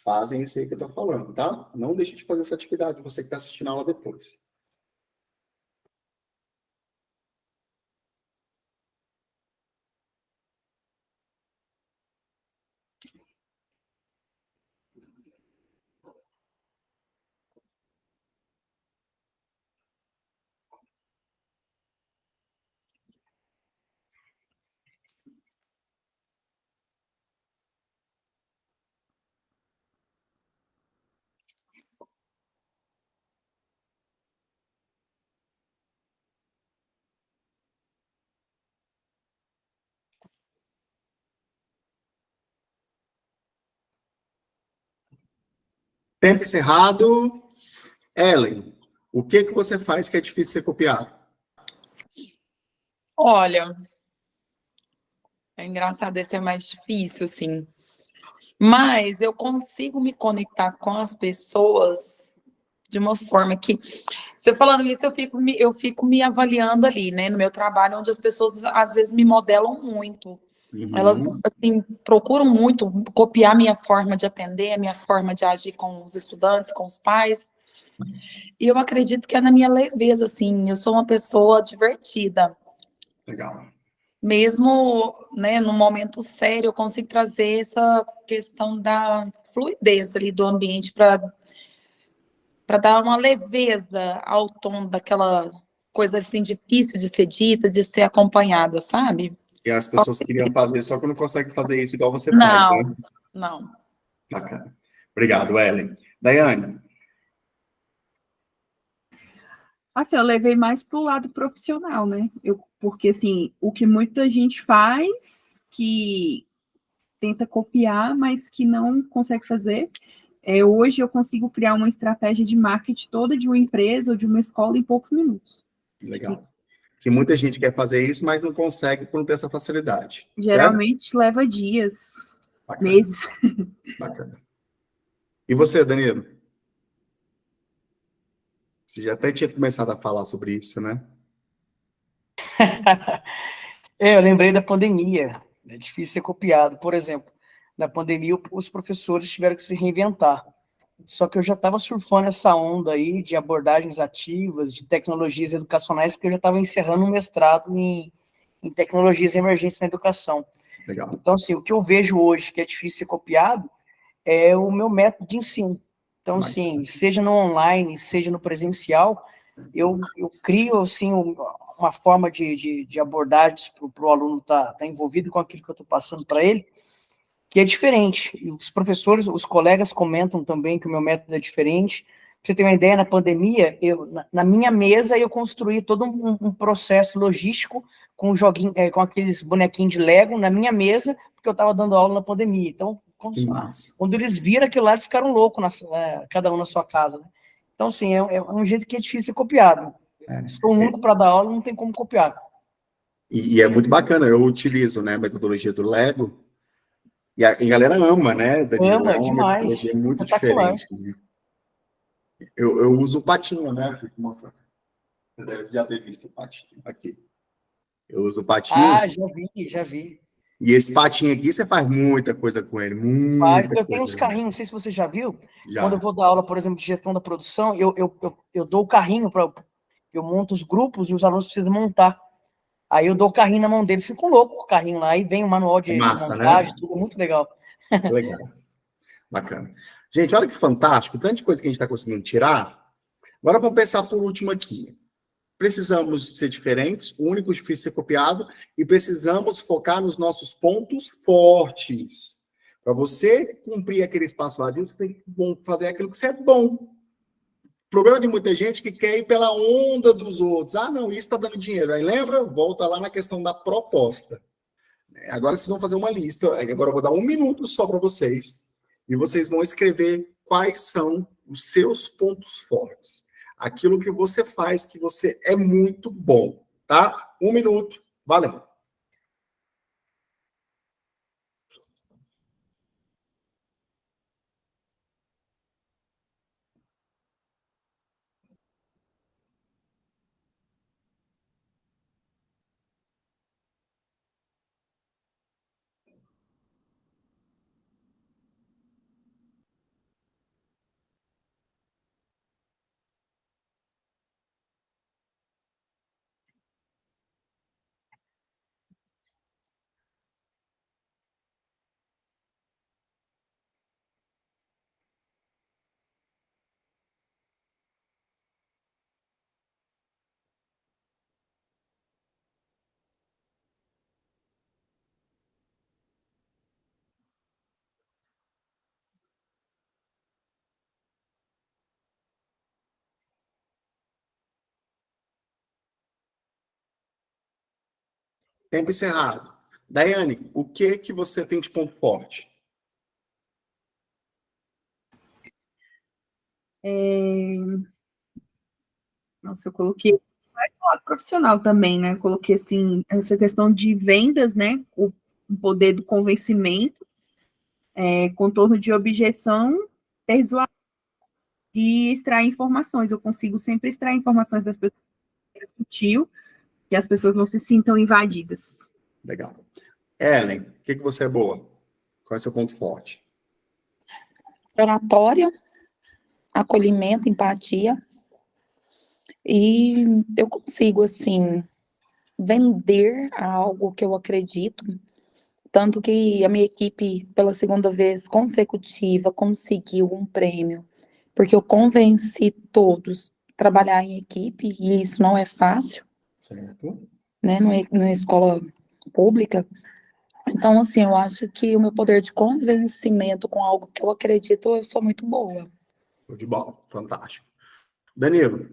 fazem isso aí que eu estou falando, tá? Não deixe de fazer essa atividade, você que está assistindo a aula depois. Tempo encerrado. Ellen, o que você faz que é difícil ser copiado? Olha, é engraçado, esse é mais difícil, assim. Mas eu consigo me conectar com as pessoas de uma forma que, você falando isso, eu fico me avaliando ali, né, no meu trabalho, onde as pessoas às vezes me modelam muito. Elas, assim, procuram muito copiar a minha forma de atender, a minha forma de agir com os estudantes, com os pais. E eu acredito que é na minha leveza, assim, eu sou uma pessoa divertida. Legal. Mesmo, né, no momento sério, eu consigo trazer essa questão da fluidez ali do ambiente para dar uma leveza ao tom daquela coisa assim difícil de ser dita, de ser acompanhada, sabe? E as pessoas queriam fazer, só que não conseguem fazer isso igual você faz, Não, né? não. Bacana. Obrigado, Ellen. Daiane. Assim, eu levei mais pro lado profissional, né? Porque, assim, o que muita gente faz, que tenta copiar, mas que não consegue fazer, hoje eu consigo criar uma estratégia de marketing toda de uma empresa ou de uma escola em poucos minutos. Legal. Que muita gente quer fazer isso, mas não consegue por não ter essa facilidade. Certo? Geralmente leva dias, Bacana. meses. Bacana. E você, Danilo? Você já até tinha começado a falar sobre isso, né? Eu lembrei da pandemia. É difícil ser copiado. Por exemplo, na pandemia, os professores tiveram que se reinventar. Só que eu já estava surfando essa onda aí de abordagens ativas, de tecnologias educacionais, porque eu já estava encerrando um mestrado em tecnologias emergentes na educação. Legal. Então, assim, o que eu vejo hoje que é difícil ser copiado é o meu método de ensino. Então, assim, seja no online, seja no presencial, eu crio, assim, uma forma de abordagens para o aluno estar envolvido com aquilo que eu estou passando para ele, que é diferente. E os professores, os colegas comentam também que o meu método é diferente. Pra você ter uma ideia, na pandemia, na minha mesa, eu construí todo um processo logístico com joguinho, com aqueles bonequinhos de Lego na minha mesa, porque eu estava dando aula na pandemia. Então, Que massa. quando eles viram aquilo lá, eles ficaram loucos, cada um na sua casa. Né? Então, assim, é um jeito que é difícil ser copiado. Sou único para dar aula, não tem como copiar. E é muito bacana, eu utilizo, né, a metodologia do Lego, e a galera ama, né, Danilo? É Ama uma demais. metodologia muito Espetacular. diferente. Né? Eu uso o patinho, né? Fico mostrando. Você deve já ter visto o patinho aqui. Eu uso o patinho, Ah, já vi. e esse patinho aqui, você faz muita coisa com ele, muita Eu tenho uns coisa. carrinhos, não sei se você já viu, quando eu Já. vou dar aula, por exemplo, de gestão da produção, eu dou o carrinho eu monto os grupos e os alunos precisam montar. Aí eu dou o carrinho na mão deles, ficam loucos com o carrinho lá, e vem o manual É de massa, montagem, né? tudo muito legal. Legal. Bacana. Gente, olha que fantástico, tanta coisa que a gente está conseguindo tirar. Agora vamos pensar por último aqui. Precisamos ser diferentes, únicos, difícil de ser copiado, e precisamos focar nos nossos pontos fortes. Para você cumprir aquele espaço vazio, você tem que fazer aquilo que você é bom. O problema de muita gente que quer ir pela onda dos outros. Ah, não, isso está dando dinheiro. Aí lembra? Volta lá na questão da proposta. Agora vocês vão fazer uma lista. Agora eu vou dar 1 minuto só para vocês. E vocês vão escrever quais são os seus pontos fortes. Aquilo que você faz, que você é muito bom, tá? 1 minuto, valeu. Tempo encerrado. Daiane, o que você tem de ponto forte? Nossa, eu coloquei mais no lado profissional também, né? Eu coloquei, assim, essa questão de vendas, né? O poder do convencimento, contorno de objeção, persuasão e extrair informações. Eu consigo sempre extrair informações das pessoas sutil, que as pessoas não se sintam invadidas. Legal. Ellen, o que você é boa? Qual é o seu ponto forte? Oratória, acolhimento, empatia. E eu consigo, assim, vender algo que eu acredito. Tanto que a minha equipe, pela segunda vez consecutiva, conseguiu um prêmio. Porque eu convenci todos a trabalhar em equipe, e isso não é fácil, Certo. né? Numa escola pública. Então, assim, eu acho que o meu poder de convencimento com algo que eu acredito, eu sou muito boa. Show de bola. Fantástico. Danilo.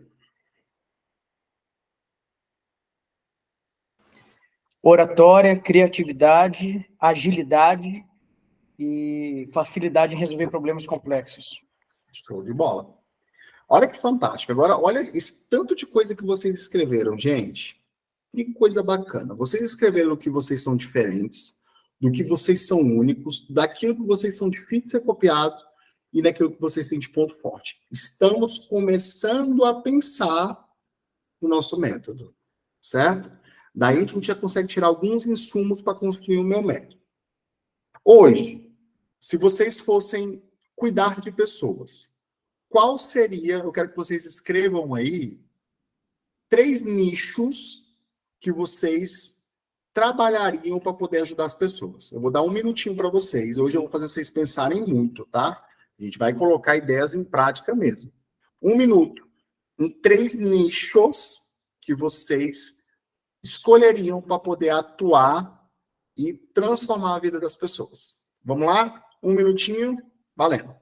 Oratória, criatividade, agilidade e facilidade em resolver problemas complexos. Show de bola. Olha que fantástico. Agora, olha esse tanto de coisa que vocês escreveram, gente. Que coisa bacana. Vocês escreveram que vocês são diferentes, do que vocês são únicos, daquilo que vocês são difíceis de ser copiado e daquilo que vocês têm de ponto forte. Estamos começando a pensar no nosso método, certo? Daí a gente já consegue tirar alguns insumos para construir o meu método. Hoje, se vocês fossem cuidar de pessoas, qual seria, eu quero que vocês escrevam aí, 3 nichos que vocês trabalhariam para poder ajudar as pessoas. Eu vou dar 1 minutinho para vocês. Hoje eu vou fazer vocês pensarem muito, tá? A gente vai colocar ideias em prática mesmo. 1 minuto. Em 3 nichos que vocês escolheriam para poder atuar e transformar a vida das pessoas. Vamos lá? 1 minutinho. Valendo.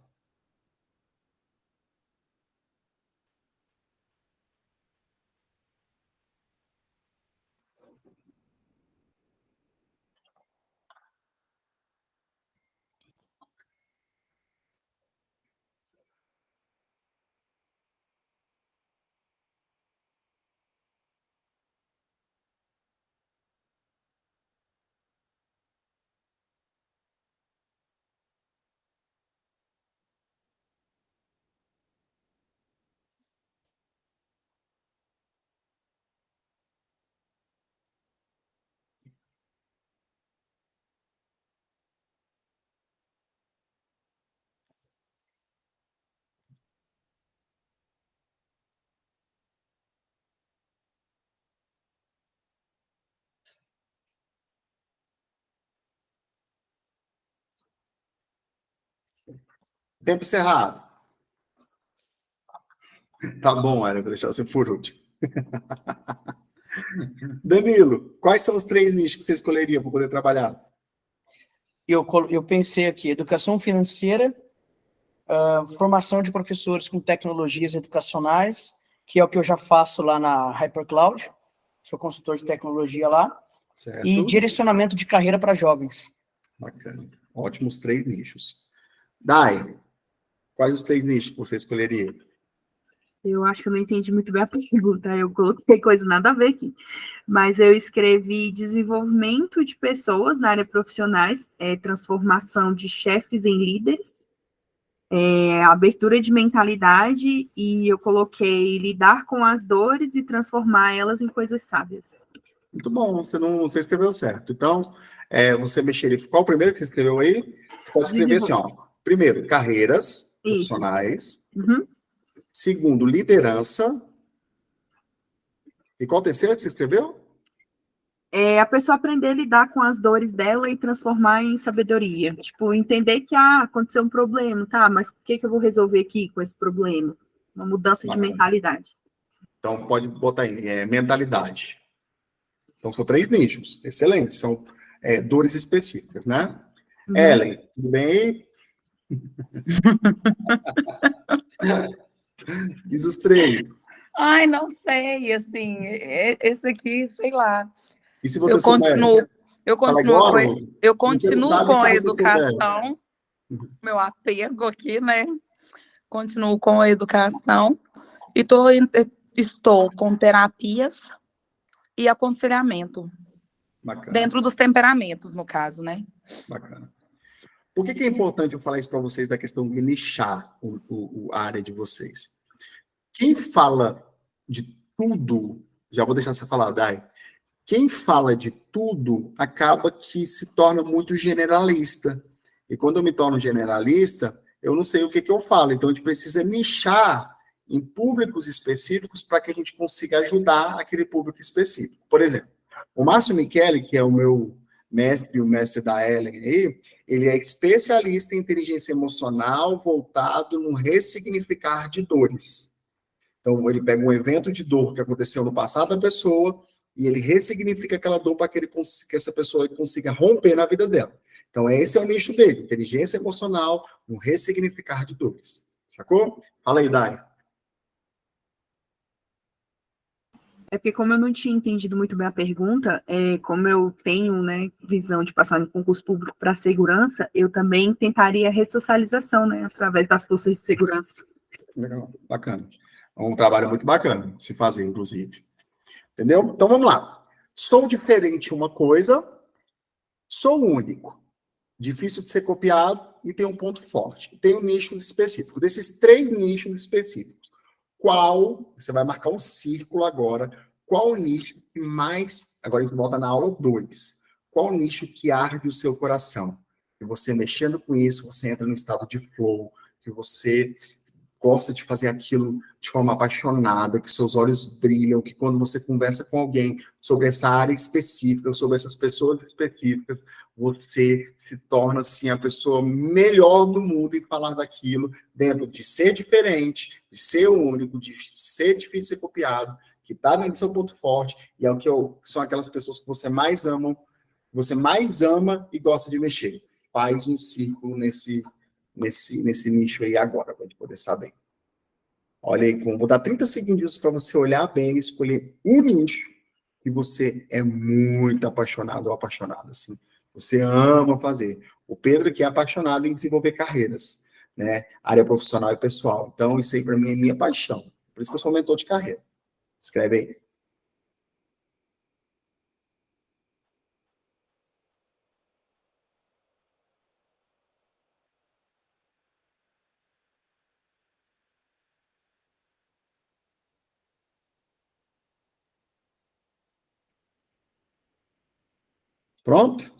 Tempo encerrado. Tá bom, Ana, vou deixar você por último. Danilo, quais são os 3 nichos que você escolheria para poder trabalhar? Eu pensei aqui, educação financeira, formação de professores com tecnologias educacionais, que é o que eu já faço lá na HyperCloud, sou consultor de tecnologia lá, Certo? e direcionamento de carreira para jovens. Bacana. Ótimos 3 nichos. Dai, quais os 3 nichos que você escolheria? Eu acho que eu não entendi muito bem a pergunta, eu coloquei coisa nada a ver aqui. Mas eu escrevi desenvolvimento de pessoas na área profissionais, transformação de chefes em líderes, abertura de mentalidade, e eu coloquei lidar com as dores e transformar elas em coisas sábias. Muito bom, você escreveu certo. Então, você mexeria. Qual o primeiro que você escreveu aí? Você pode escrever assim, ó. Primeiro, carreiras profissionais. Uhum. Segundo, liderança. E qual o terceiro que você escreveu? A pessoa aprender a lidar com as dores dela e transformar em sabedoria. Tipo, entender que aconteceu um problema, tá? Mas o que eu vou resolver aqui com esse problema? Uma mudança de mentalidade. Então, pode botar aí, mentalidade. Então, são 3 nichos. Excelente. São dores específicas, né? Uhum. Ellen, tudo bem aí? Diz os 3. Ai, não sei, assim, esse aqui, sei lá. E se você Eu continuo com a educação, meu apego aqui, né? Continuo com a educação e estou com terapias e aconselhamento. Bacana. Dentro dos temperamentos, no caso, né? Bacana. Por que é importante eu falar isso para vocês da questão de nichar a área de vocês? Quem fala de tudo, já vou deixar você falar, Dai. quem fala de tudo acaba que se torna muito generalista. E quando eu me torno generalista, eu não sei o que eu falo. Então, a gente precisa nichar em públicos específicos para que a gente consiga ajudar aquele público específico. Por exemplo, o Márcio Michele, que é o meu mestre e o mestre da Ellen aí, ele é especialista em inteligência emocional voltado no ressignificar de dores. Então, ele pega um evento de dor que aconteceu no passado da pessoa e ele ressignifica aquela dor para que essa pessoa consiga romper na vida dela. Então, esse é o nicho dele, inteligência emocional no ressignificar de dores. Sacou? Fala aí, Dai. É porque como eu não tinha entendido muito bem a pergunta, como eu tenho, né, visão de passar no concurso público para segurança, eu também tentaria a ressocialização, né, através das forças de segurança. Legal, bacana. É um trabalho muito bacana de se fazer, inclusive. Entendeu? Então, vamos lá. Sou diferente uma coisa, sou único. Difícil de ser copiado e tem um ponto forte. Tem um nicho específico. Desses 3 nichos específicos, qual, você vai marcar um círculo agora, qual o nicho que mais, agora a gente volta na aula 2, qual o nicho que arde o seu coração? Que você mexendo com isso, você entra no estado de flow, que você gosta de fazer aquilo de forma apaixonada, que seus olhos brilham, que quando você conversa com alguém sobre essa área específica, sobre essas pessoas específicas, você se torna, assim, a pessoa melhor do mundo em falar daquilo, dentro de ser diferente, de ser único, de ser difícil de ser copiado, que está dentro do seu ponto forte, e é o que são aquelas pessoas que você mais ama e gosta de mexer. Faz um círculo nesse nicho aí agora, para a gente poder saber. Olha aí, vou dar 30 segundos para você olhar bem e escolher um nicho que você é muito apaixonado ou apaixonada, assim. Você ama fazer. O Pedro que é apaixonado em desenvolver carreiras, né? Área profissional e pessoal. Então, isso aí para mim é minha paixão. Por isso que eu sou mentor de carreira. Escreve aí. Pronto?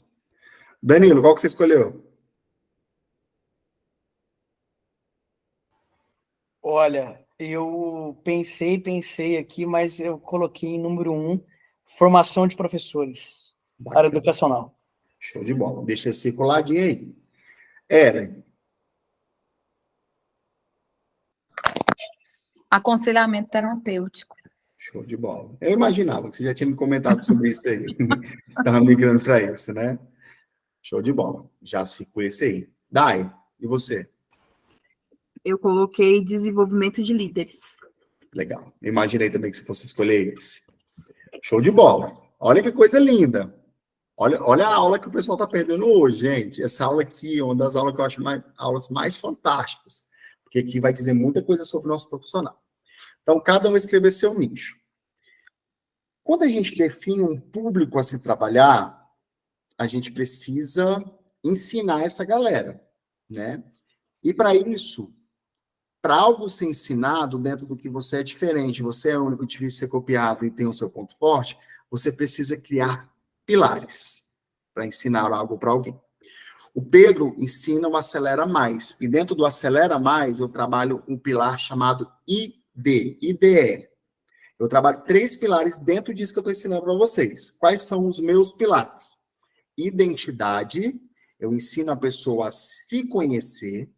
Danilo, qual que você escolheu? Olha, eu pensei aqui, mas eu coloquei em número 1, formação de professores, área Bacana. educacional. Show de bola. Deixa esse coladinho aí. Eren. Aconselhamento terapêutico. Show de bola. Eu imaginava que você já tinha me comentado sobre isso aí. Estava migrando para isso, né? Show de bola. Já se conhece aí. Dai, e você? Eu coloquei desenvolvimento de líderes. Legal. Imaginei também que você fosse escolher esse. Show de bola. Olha que coisa linda. Olha a aula que o pessoal está perdendo hoje, gente. Essa aula aqui é uma das aulas que eu acho aulas mais fantásticas. Porque aqui vai dizer muita coisa sobre o nosso profissional. Então, cada um escrever seu nicho. Quando a gente define um público a se trabalhar, a gente precisa ensinar essa galera, né? E para isso, para algo ser ensinado dentro do que você é diferente, você é único, difícil de ser copiado e tem o seu ponto forte, você precisa criar pilares para ensinar algo para alguém. O Pedro ensina o Acelera Mais, e dentro do Acelera Mais eu trabalho um pilar chamado IDE. Eu trabalho 3 pilares dentro disso que eu estou ensinando para vocês. Quais são os meus pilares? Identidade, eu ensino a pessoa a se conhecer.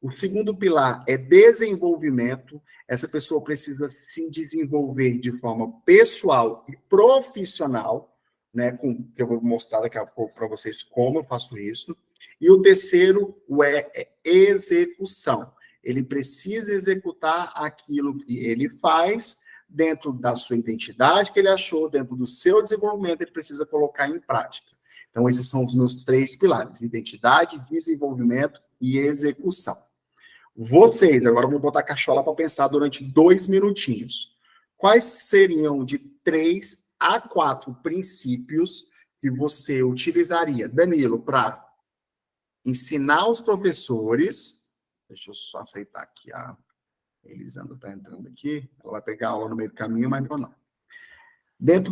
O segundo pilar é desenvolvimento. Essa pessoa precisa se desenvolver de forma pessoal e profissional, né? Que eu vou mostrar daqui a pouco para vocês como eu faço isso. E o terceiro é execução. Ele precisa executar aquilo que ele faz dentro da sua identidade que ele achou, dentro do seu desenvolvimento, ele precisa colocar em prática. Então, esses são os meus 3 pilares: identidade, desenvolvimento e execução. Vocês, agora eu vou botar a cachola para pensar durante 2 minutinhos. Quais seriam de 3 a 4 princípios que você utilizaria, Danilo, para ensinar os professores? Deixa eu só aceitar aqui a Elisandra está entrando aqui. Ela vai pegar a aula no meio do caminho, mas não. Dentro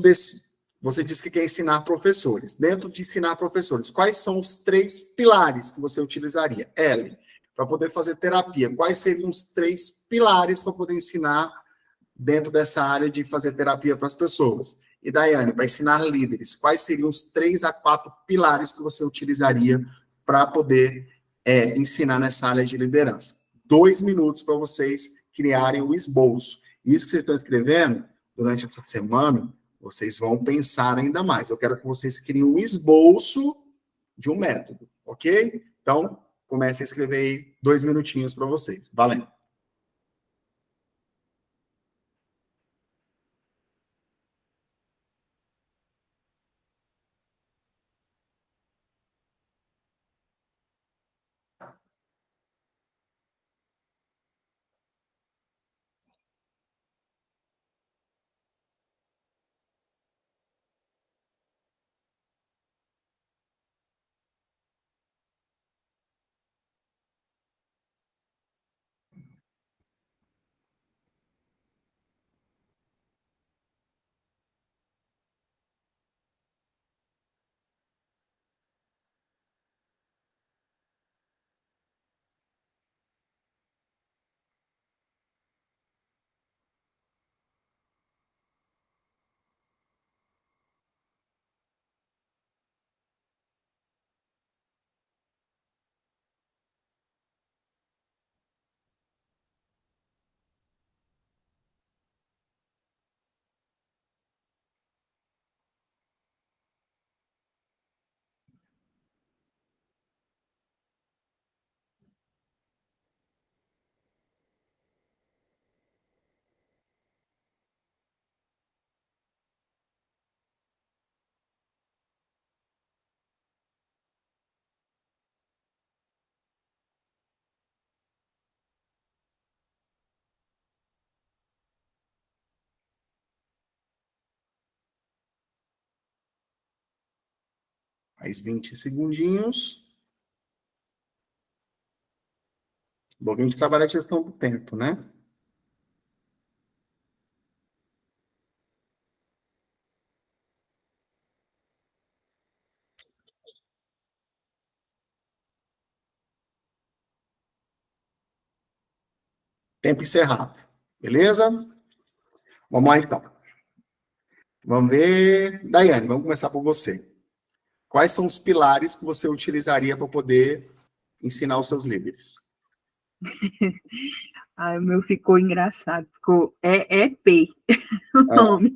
você disse que quer ensinar professores. Dentro de ensinar professores, quais são os 3 pilares que você utilizaria? Ellen, para poder fazer terapia, quais seriam os 3 pilares para poder ensinar dentro dessa área de fazer terapia para as pessoas? E Daiane, para ensinar líderes, quais seriam os 3 a 4 pilares que você utilizaria para poder ensinar nessa área de liderança? 2 minutos para vocês criarem o esboço. Isso que vocês estão escrevendo durante essa semana, vocês vão pensar ainda mais. Eu quero que vocês criem um esboço de um método, ok? Então, comece a escrever aí 2 minutinhos para vocês. Valendo. Mais 20 segundinhos. Bom, a gente trabalha a gestão do tempo, né? Tempo encerrado. Beleza? Vamos lá, então. Vamos ver. Daiane, vamos começar por você. Quais são os pilares que você utilizaria para poder ensinar os seus líderes? O meu ficou engraçado. Ficou EEP, o nome.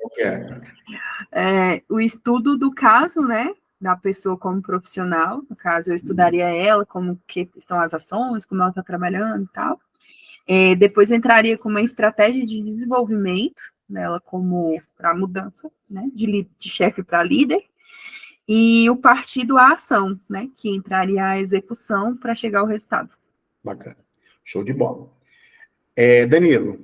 O estudo do caso, né? Da pessoa como profissional. No caso, eu estudaria ela, como que estão as ações, como ela está trabalhando e tal. Depois entraria com uma estratégia de desenvolvimento dela como para mudança, né? De chefe para líder. E o partido à ação, né? Que entraria a execução para chegar ao resultado. Bacana. Show de bola. Danilo,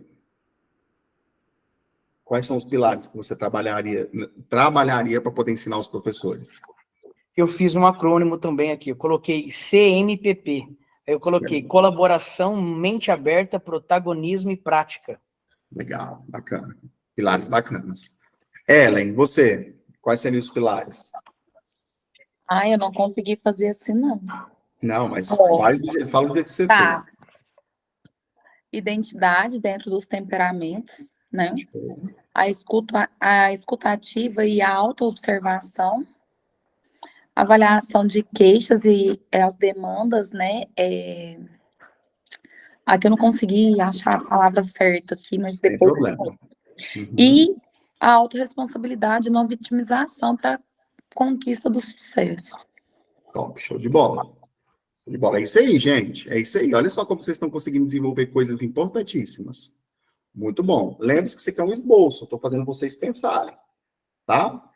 quais são os pilares que você trabalharia para poder ensinar os professores? Eu fiz um acrônimo também aqui. Eu coloquei CMPP. Eu coloquei colaboração, mente aberta, protagonismo e prática. Legal, bacana. Pilares bacanas. Ellen, você, quais seriam os pilares? Eu não consegui fazer assim, não. Não, mas fala do jeito que você fez. Identidade dentro dos temperamentos, né? A escutativa e a autoobservação, avaliação de queixas e as demandas, né? Aqui eu não consegui achar a palavra certa aqui, mas sem depois... problema. Uhum. E a autorresponsabilidade e não vitimização para conquista do sucesso. Top, show de bola. Show de bola. É isso aí, gente. É isso aí. Olha só como vocês estão conseguindo desenvolver coisas importantíssimas. Muito bom. Lembre-se que isso aqui é um esboço. Eu estou fazendo vocês pensarem. Tá?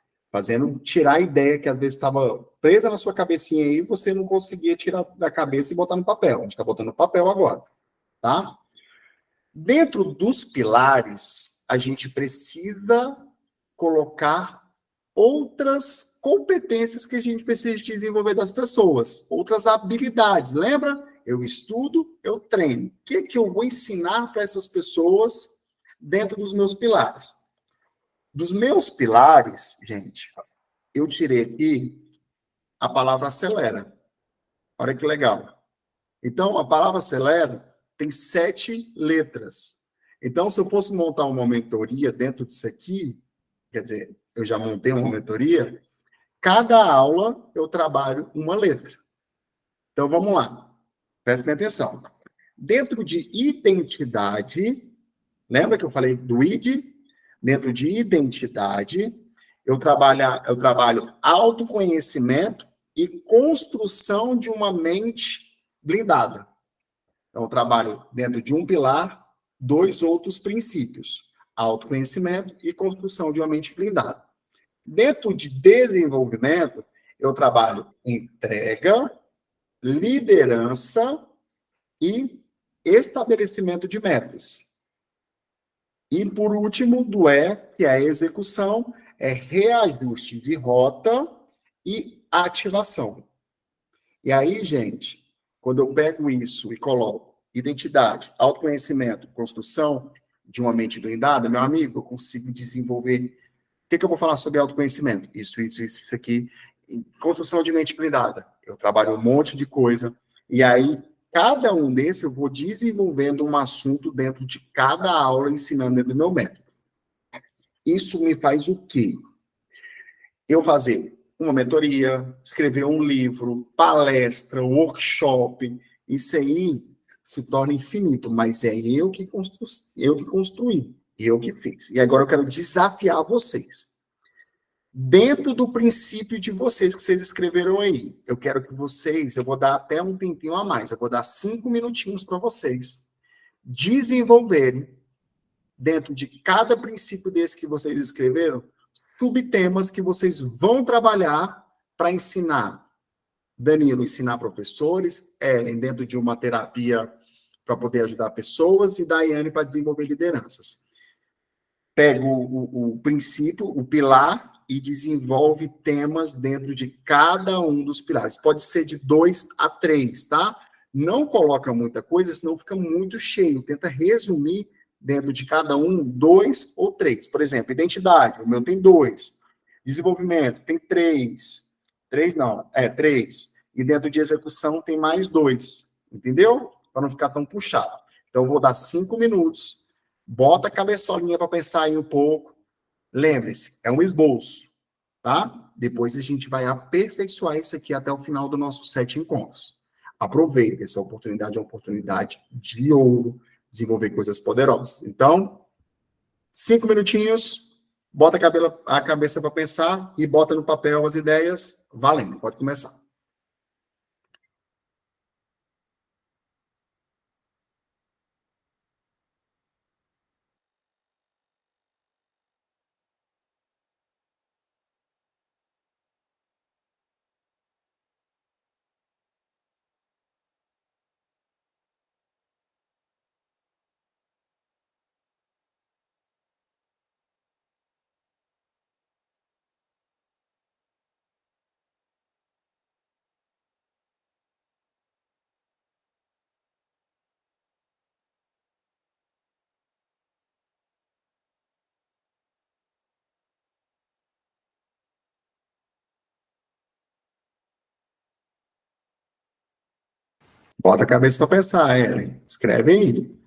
Tirar a ideia que às vezes estava presa na sua cabecinha aí e você não conseguia tirar da cabeça e botar no papel. A gente está botando no papel agora. Tá? Dentro dos pilares, a gente precisa colocar outras competências que a gente precisa desenvolver das pessoas, outras habilidades. Lembra? Eu estudo, eu treino. O que eu vou ensinar para essas pessoas dentro dos meus pilares? Dos meus pilares, gente, eu tirei aqui a palavra acelera. Olha que legal. Então, a palavra acelera tem 7 letras. Então, se eu fosse montar uma mentoria dentro disso aqui, quer dizer, eu já montei uma mentoria, cada aula eu trabalho uma letra. Então, vamos lá. Prestem atenção. Dentro de identidade, lembra que eu falei do ID? Dentro de identidade, eu trabalho autoconhecimento e construção de uma mente blindada. Então, eu trabalho dentro de um pilar, 2 outros princípios: autoconhecimento e construção de uma mente blindada. Dentro de desenvolvimento, eu trabalho entrega, liderança e estabelecimento de metas. E, por último, do E, que é a execução, é reajuste de rota e ativação. E aí, gente, quando eu pego isso e coloco identidade, autoconhecimento, construção de uma mente blindada, meu amigo, eu consigo desenvolver. O que eu vou falar sobre autoconhecimento? Isso aqui. Construção de mente blindada. Eu trabalho um monte de coisa. E aí, cada um desses, eu vou desenvolvendo um assunto dentro de cada aula, ensinando dentro do meu método. Isso me faz o quê? Eu fazer uma mentoria, escrever um livro, palestra, workshop, isso aí se torna infinito, mas é eu que construí, eu que fiz. E agora eu quero desafiar vocês. Dentro do princípio de vocês que vocês escreveram aí, eu quero que vocês, eu vou dar até um tempinho a mais, eu vou dar 5 minutinhos para vocês desenvolverem, dentro de cada princípio desse que vocês escreveram, subtemas que vocês vão trabalhar para ensinar. Danilo, ensinar professores, Ellen, dentro de uma terapia para poder ajudar pessoas, e Daiane para desenvolver lideranças. Pega o princípio, o pilar, e desenvolve temas dentro de cada um dos pilares. Pode ser de 2 a 3, tá? Não coloca muita coisa, senão fica muito cheio. Tenta resumir dentro de cada um 2 ou 3. Por exemplo, identidade, o meu tem 2. Desenvolvimento tem 3. 3 não, 3. E dentro de execução tem mais 2. Entendeu? Para não ficar tão puxado. Então, eu vou dar 5 minutos. Bota a cabeçolinha para pensar aí um pouco. Lembre-se, é um esboço, tá? Depois a gente vai aperfeiçoar isso aqui até o final do nosso 7 encontros. Aproveita, essa oportunidade é uma oportunidade de ouro, desenvolver coisas poderosas. Então, 5 minutinhos, bota a cabeça para pensar e bota no papel as ideias. Valendo, pode começar. Bota a cabeça para pensar, Ellen. Escreve aí.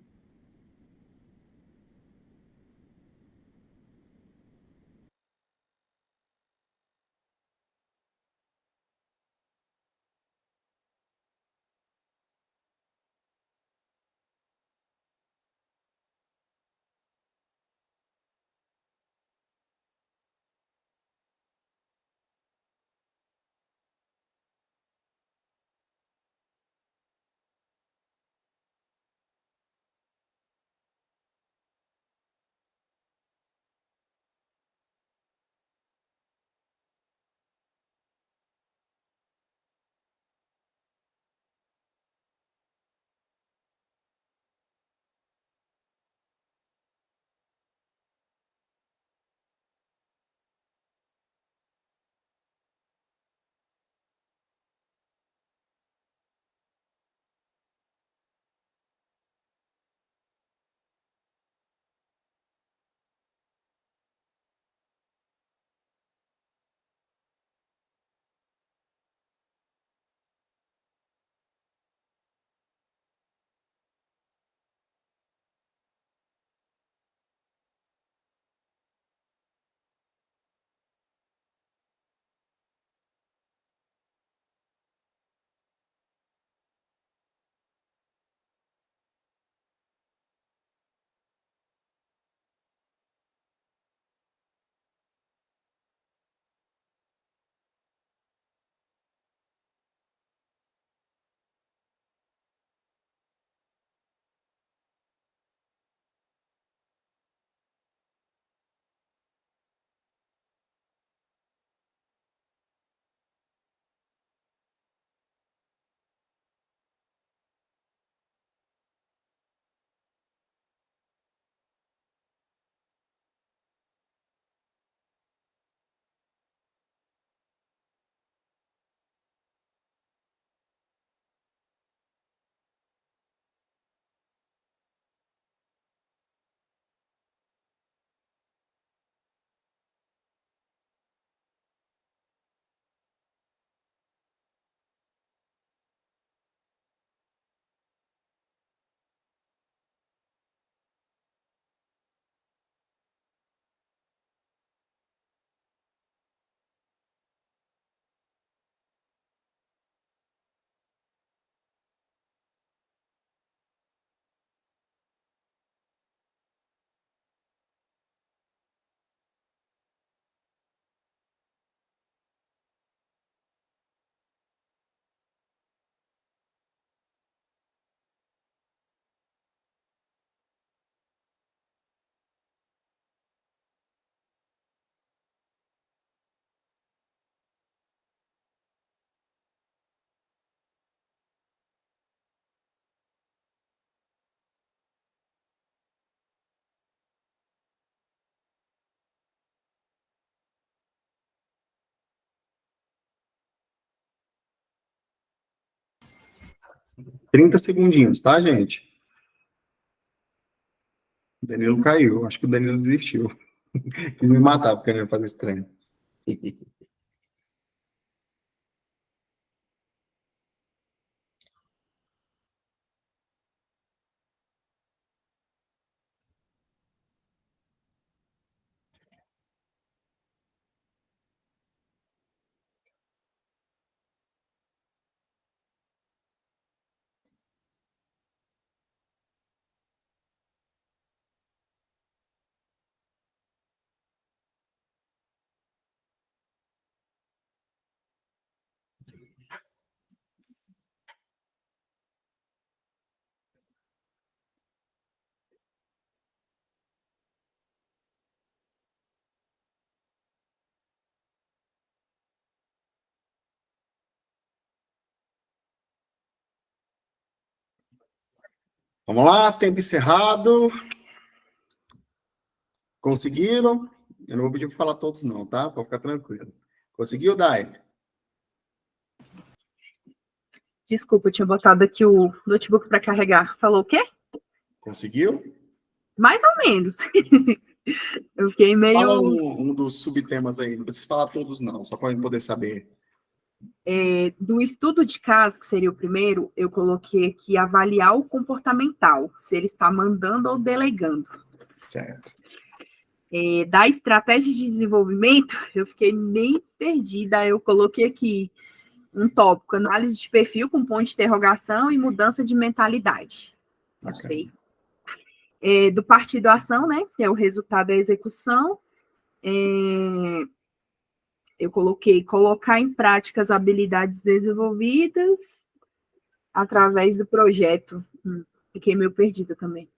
30 segundinhos, tá, gente? O Danilo caiu. Acho que o Danilo desistiu. Quis me matar porque eu ia fazer esse treino. Vamos lá, tempo encerrado. Conseguiram? Eu não vou pedir para falar todos não, tá? Pode ficar tranquilo. Conseguiu, Dai? Desculpa, eu tinha botado aqui o notebook para carregar. Falou o quê? Conseguiu? Mais ou menos. Eu fiquei meio... Fala um dos subtemas aí, não precisa falar todos não, só para eu poder saber. Do estudo de caso, que seria o primeiro, eu coloquei aqui avaliar o comportamental, se ele está mandando ou delegando. Certo. Da estratégia de desenvolvimento, eu fiquei meio perdida, eu coloquei aqui um tópico, análise de perfil com ponto de interrogação e mudança de mentalidade. Não Bacana. sei. Do partido ação, né, que é o resultado da execução, eu coloquei colocar em prática as habilidades desenvolvidas através do projeto. Fiquei meio perdida também.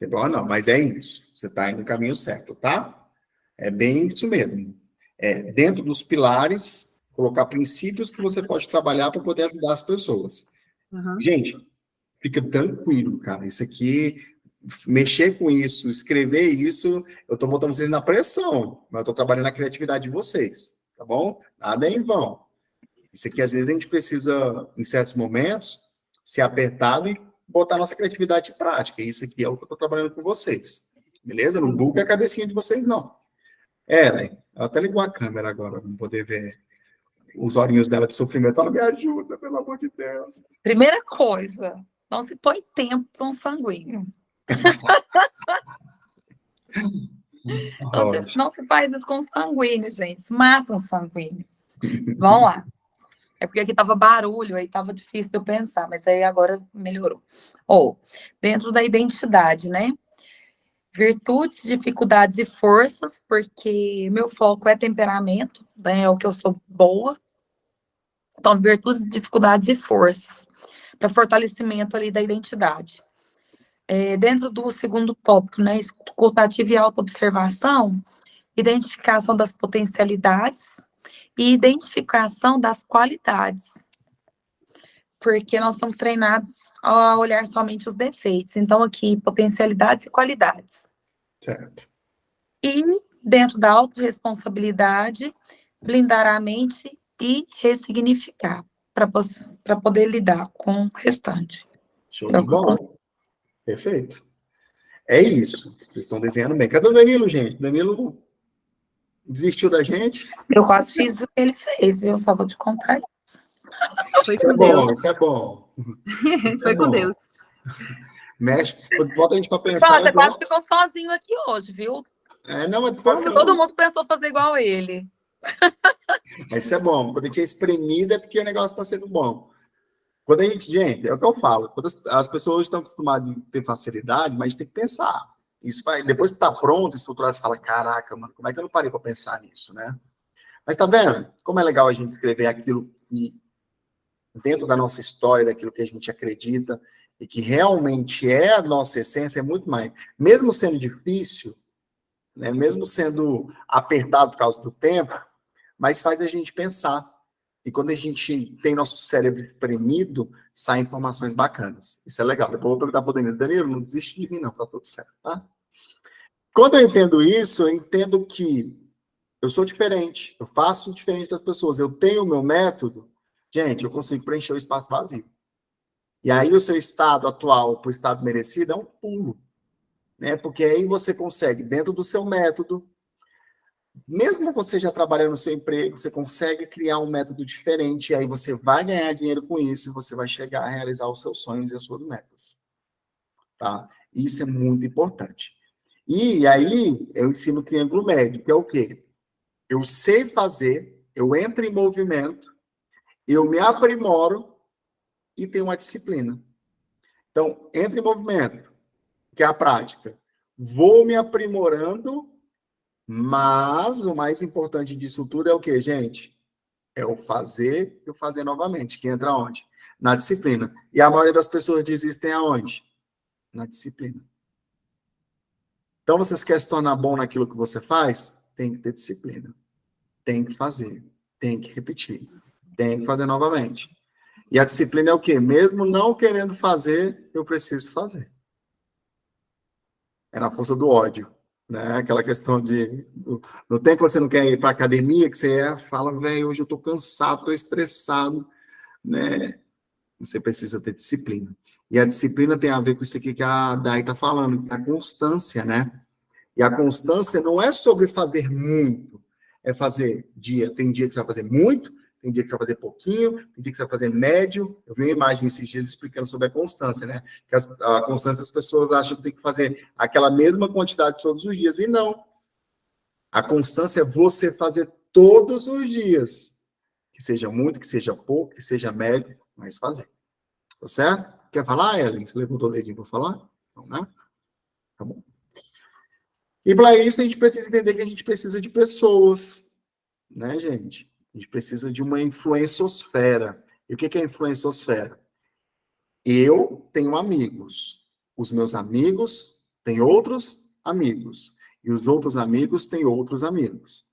Não, mas é isso. Você está indo no caminho certo, tá? É bem isso mesmo. Dentro dos pilares, colocar princípios que você pode trabalhar para poder ajudar as pessoas. Uhum. Gente, fica tranquilo, cara. Isso aqui, mexer com isso, escrever isso, eu estou botando vocês na pressão, mas eu estou trabalhando na criatividade de vocês, tá bom? Nada é em vão. Isso aqui, às vezes, a gente precisa, em certos momentos, ser apertado e botar nossa criatividade em prática. Isso aqui é o que eu estou trabalhando com vocês. Beleza? Não buga a cabecinha de vocês, não. Ela até ligou a câmera agora, para poder ver os olhinhos dela de sofrimento. Ela me ajuda, pelo amor de Deus. Primeira coisa, não se põe tempo para um sanguíneo. Não se faz isso com sanguíneo, gente. Se mata um sanguíneo. Vamos lá. É porque aqui tava barulho, aí tava difícil de eu pensar, mas aí agora melhorou. Dentro da identidade, né? Virtudes, dificuldades e forças, porque meu foco é temperamento, né? É o que eu sou boa. Então, virtudes, dificuldades e forças, para fortalecimento ali da identidade. Dentro do segundo tópico, né? Escutativa e autoobservação, identificação das potencialidades e identificação das qualidades. Porque nós somos treinados a olhar somente os defeitos. Então, aqui, potencialidades e qualidades. Certo. E, dentro da autorresponsabilidade, blindar a mente e ressignificar, para poder lidar com o restante. Show de bola. Perfeito. É isso. Vocês estão desenhando bem. Cadê o Danilo, gente? Danilo desistiu da gente? Eu quase fiz o que ele fez, viu? Só vou te contar isso. Foi Isso com é bom, Deus. isso é bom. Foi com Deus. Mexe, bota a gente para Você pensar. quase ficou sozinho aqui hoje, viu? Não, mas depois Todo mundo pensou fazer igual ele. Mas isso é bom. Quando a gente é espremido é porque o negócio está sendo bom. Quando a gente, é o que eu falo. Quando as pessoas estão acostumadas a ter facilidade, mas a gente tem que pensar. Isso vai, depois que está pronto, estruturado, você fala, caraca, mano, como é que eu não parei para pensar nisso, né? Mas tá vendo? Como é legal a gente escrever aquilo que dentro da nossa história, daquilo que a gente acredita e que realmente é a nossa essência, é muito mais. Mesmo sendo difícil, né, mesmo sendo apertado por causa do tempo, mas faz a gente pensar. E quando a gente tem nosso cérebro espremido, saem informações bacanas. Isso é legal. Depois eu vou perguntar para o Danilo. Danilo, não desiste de mim não, tá tudo certo, tá? Quando eu entendo isso, eu entendo que eu sou diferente, eu faço diferente das pessoas, eu tenho o meu método, gente, eu consigo preencher o espaço vazio. E aí o seu estado atual para o estado merecido é um pulo, né? Porque aí você consegue, dentro do seu método, mesmo você já trabalhando no seu emprego, você consegue criar um método diferente, e aí você vai ganhar dinheiro com isso, e você vai chegar a realizar os seus sonhos e as suas metas, tá? Isso é muito importante. E aí eu ensino o triângulo médio, que é o quê? Eu sei fazer, eu entro em movimento, eu me aprimoro e tenho uma disciplina. Então, entre em movimento, que é a prática. Vou me aprimorando, mas o mais importante disso tudo é o quê, gente? É o fazer e o fazer novamente, que entra onde? Na disciplina. E a maioria das pessoas desistem aonde? Na disciplina. Então, você quer se tornar bom naquilo que você faz? Tem que ter disciplina. Tem que fazer. Tem que repetir. Tem que fazer novamente. E a disciplina é o quê? Mesmo não querendo fazer, eu preciso fazer. É na força do ódio, né? Aquela questão de... Não tem quando você não quer ir para academia, que você fala, velho, hoje eu tô cansado, tô estressado, né? Você precisa ter disciplina. E a disciplina tem a ver com isso aqui que a Dai está falando, que é a constância, né? E a constância não é sobre fazer muito, é fazer dia. Tem dia que você vai fazer muito, tem dia que você vai fazer pouquinho, tem dia que você vai fazer médio. Eu vi uma imagem esses dias explicando sobre a constância, né? Que a constância, as pessoas acham que tem que fazer aquela mesma quantidade todos os dias, e não. A constância é você fazer todos os dias. Que seja muito, que seja pouco, que seja médio, mas fazer. Tá certo? Quer falar, Ellen? Você levantou o dedinho para falar? Então, né? Tá bom. E para isso a gente precisa entender que a gente precisa de pessoas, né, gente? A gente precisa de uma influenciosfera. E o que é influenciosfera? Eu tenho amigos. Os meus amigos têm outros amigos. E os outros amigos têm outros amigos.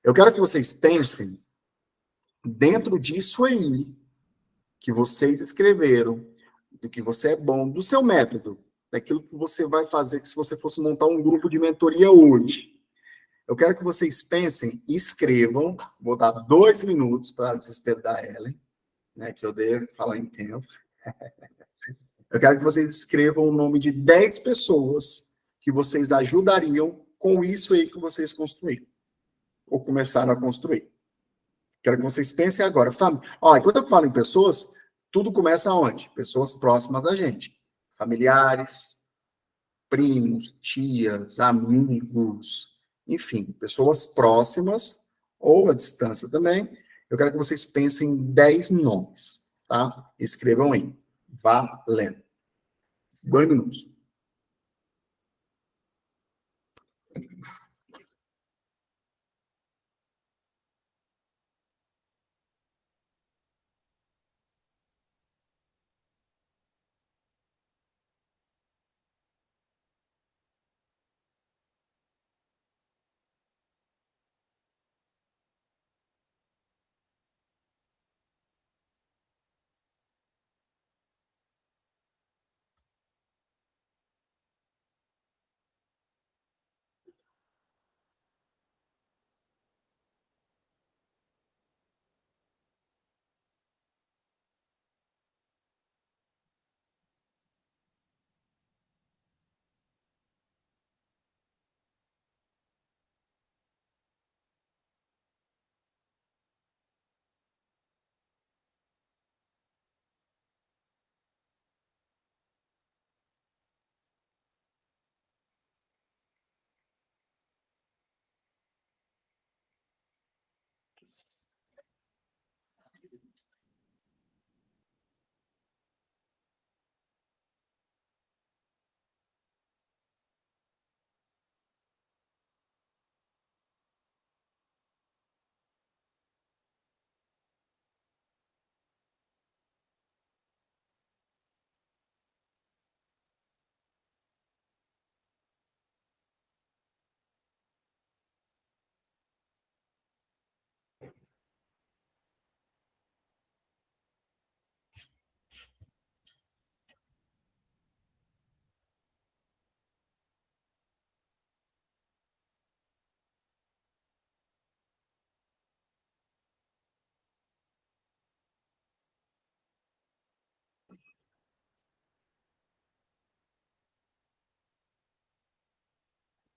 Eu quero que vocês pensem dentro disso aí que vocês escreveram, do que você é bom, do seu método, daquilo que você vai fazer, que se você fosse montar um grupo de mentoria hoje. Eu quero que vocês pensem e escrevam, vou dar 2 minutos para desespero da Ellen, né, que eu devo falar em tempo. Eu quero que vocês escrevam o nome de 10 pessoas que vocês ajudariam com isso aí que vocês construíram, ou começaram a construir. Quero que vocês pensem agora. Ó, enquanto eu falo em pessoas, tudo começa onde? Pessoas próximas da gente. Familiares, primos, tias, amigos, enfim, pessoas próximas ou à distância também. Eu quero que vocês pensem em 10 nomes, tá? Escrevam aí. Valendo. 2 minutos.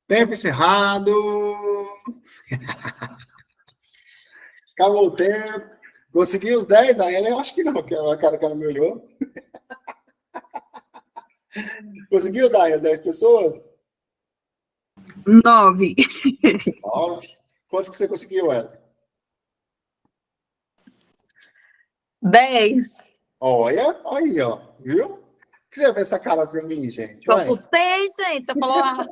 Tempo encerrado. Acabou o tempo. Consegui os 10? Aí eu acho que não, porque a cara que ela me olhou. Conseguiu dar as 10 pessoas? 9. 9. Quantos que você conseguiu, Ela? 10. Olha aí, ó. Viu? Por que você vê essa cara pra mim, gente? Eu Ué. assustei, gente. Você falou.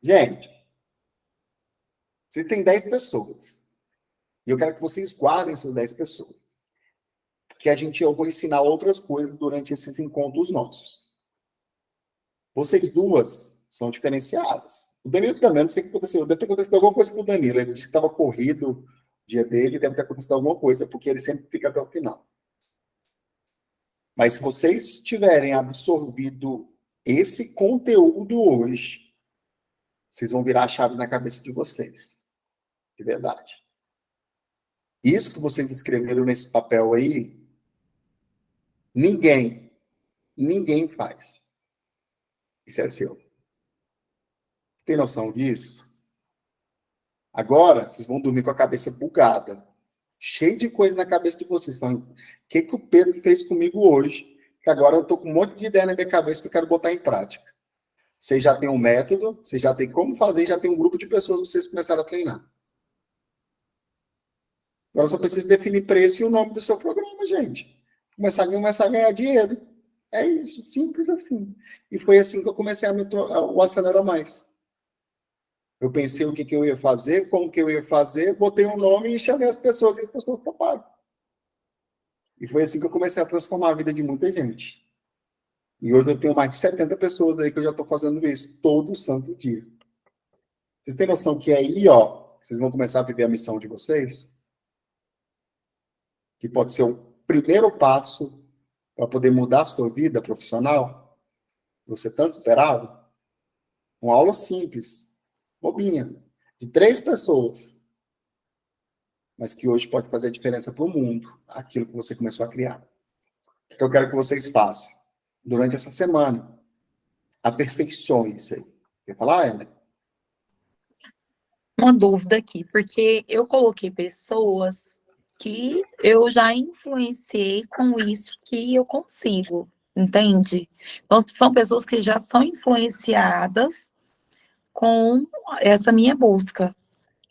Gente, você tem 10 pessoas. E eu quero que vocês guardem essas 10 pessoas. Porque eu vou ensinar outras coisas durante esses encontros nossos. Vocês duas são diferenciadas. O Danilo também, não sei o que aconteceu. Deve ter acontecido alguma coisa com o Danilo. Ele disse que estava corrido o dia dele, deve ter acontecido alguma coisa, porque ele sempre fica até o final. Mas se vocês tiverem absorvido esse conteúdo hoje, vocês vão virar a chave na cabeça de vocês. De verdade. Isso que vocês escreveram nesse papel aí, ninguém faz. Isso é seu. Tem noção disso? Agora, vocês vão dormir com a cabeça bugada. Cheio de coisa na cabeça de vocês. Falando, o que o Pedro fez comigo hoje? Que agora eu tô com um monte de ideia na minha cabeça que eu quero botar em prática. Vocês já têm um método, vocês já têm como fazer, já tem um grupo de pessoas que vocês começaram a treinar. Agora só precisa definir preço e o nome do seu programa, gente. Começar a ganhar dinheiro. É isso, simples assim. E foi assim que eu comecei o Acelera Mais. Eu pensei o que eu ia fazer, como que eu ia fazer, botei um nome e chamei as pessoas e as pessoas toparam. E foi assim que eu comecei a transformar a vida de muita gente. E hoje eu tenho mais de 70 pessoas aí que eu já estou fazendo isso todo santo dia. Vocês têm noção que é aí, ó, vocês vão começar a viver a missão de vocês? Que pode ser o primeiro passo para poder mudar a sua vida profissional? Você tanto esperava? Uma aula simples, bobinha, de 3 pessoas, mas que hoje pode fazer a diferença para o mundo, aquilo que você começou a criar. Então eu quero que vocês façam, durante essa semana, aperfeiçoem isso aí. Quer falar, Ana? Uma dúvida aqui, porque eu coloquei pessoas que eu já influenciei com isso que eu consigo, entende? Então, são pessoas que já são influenciadas com essa minha busca.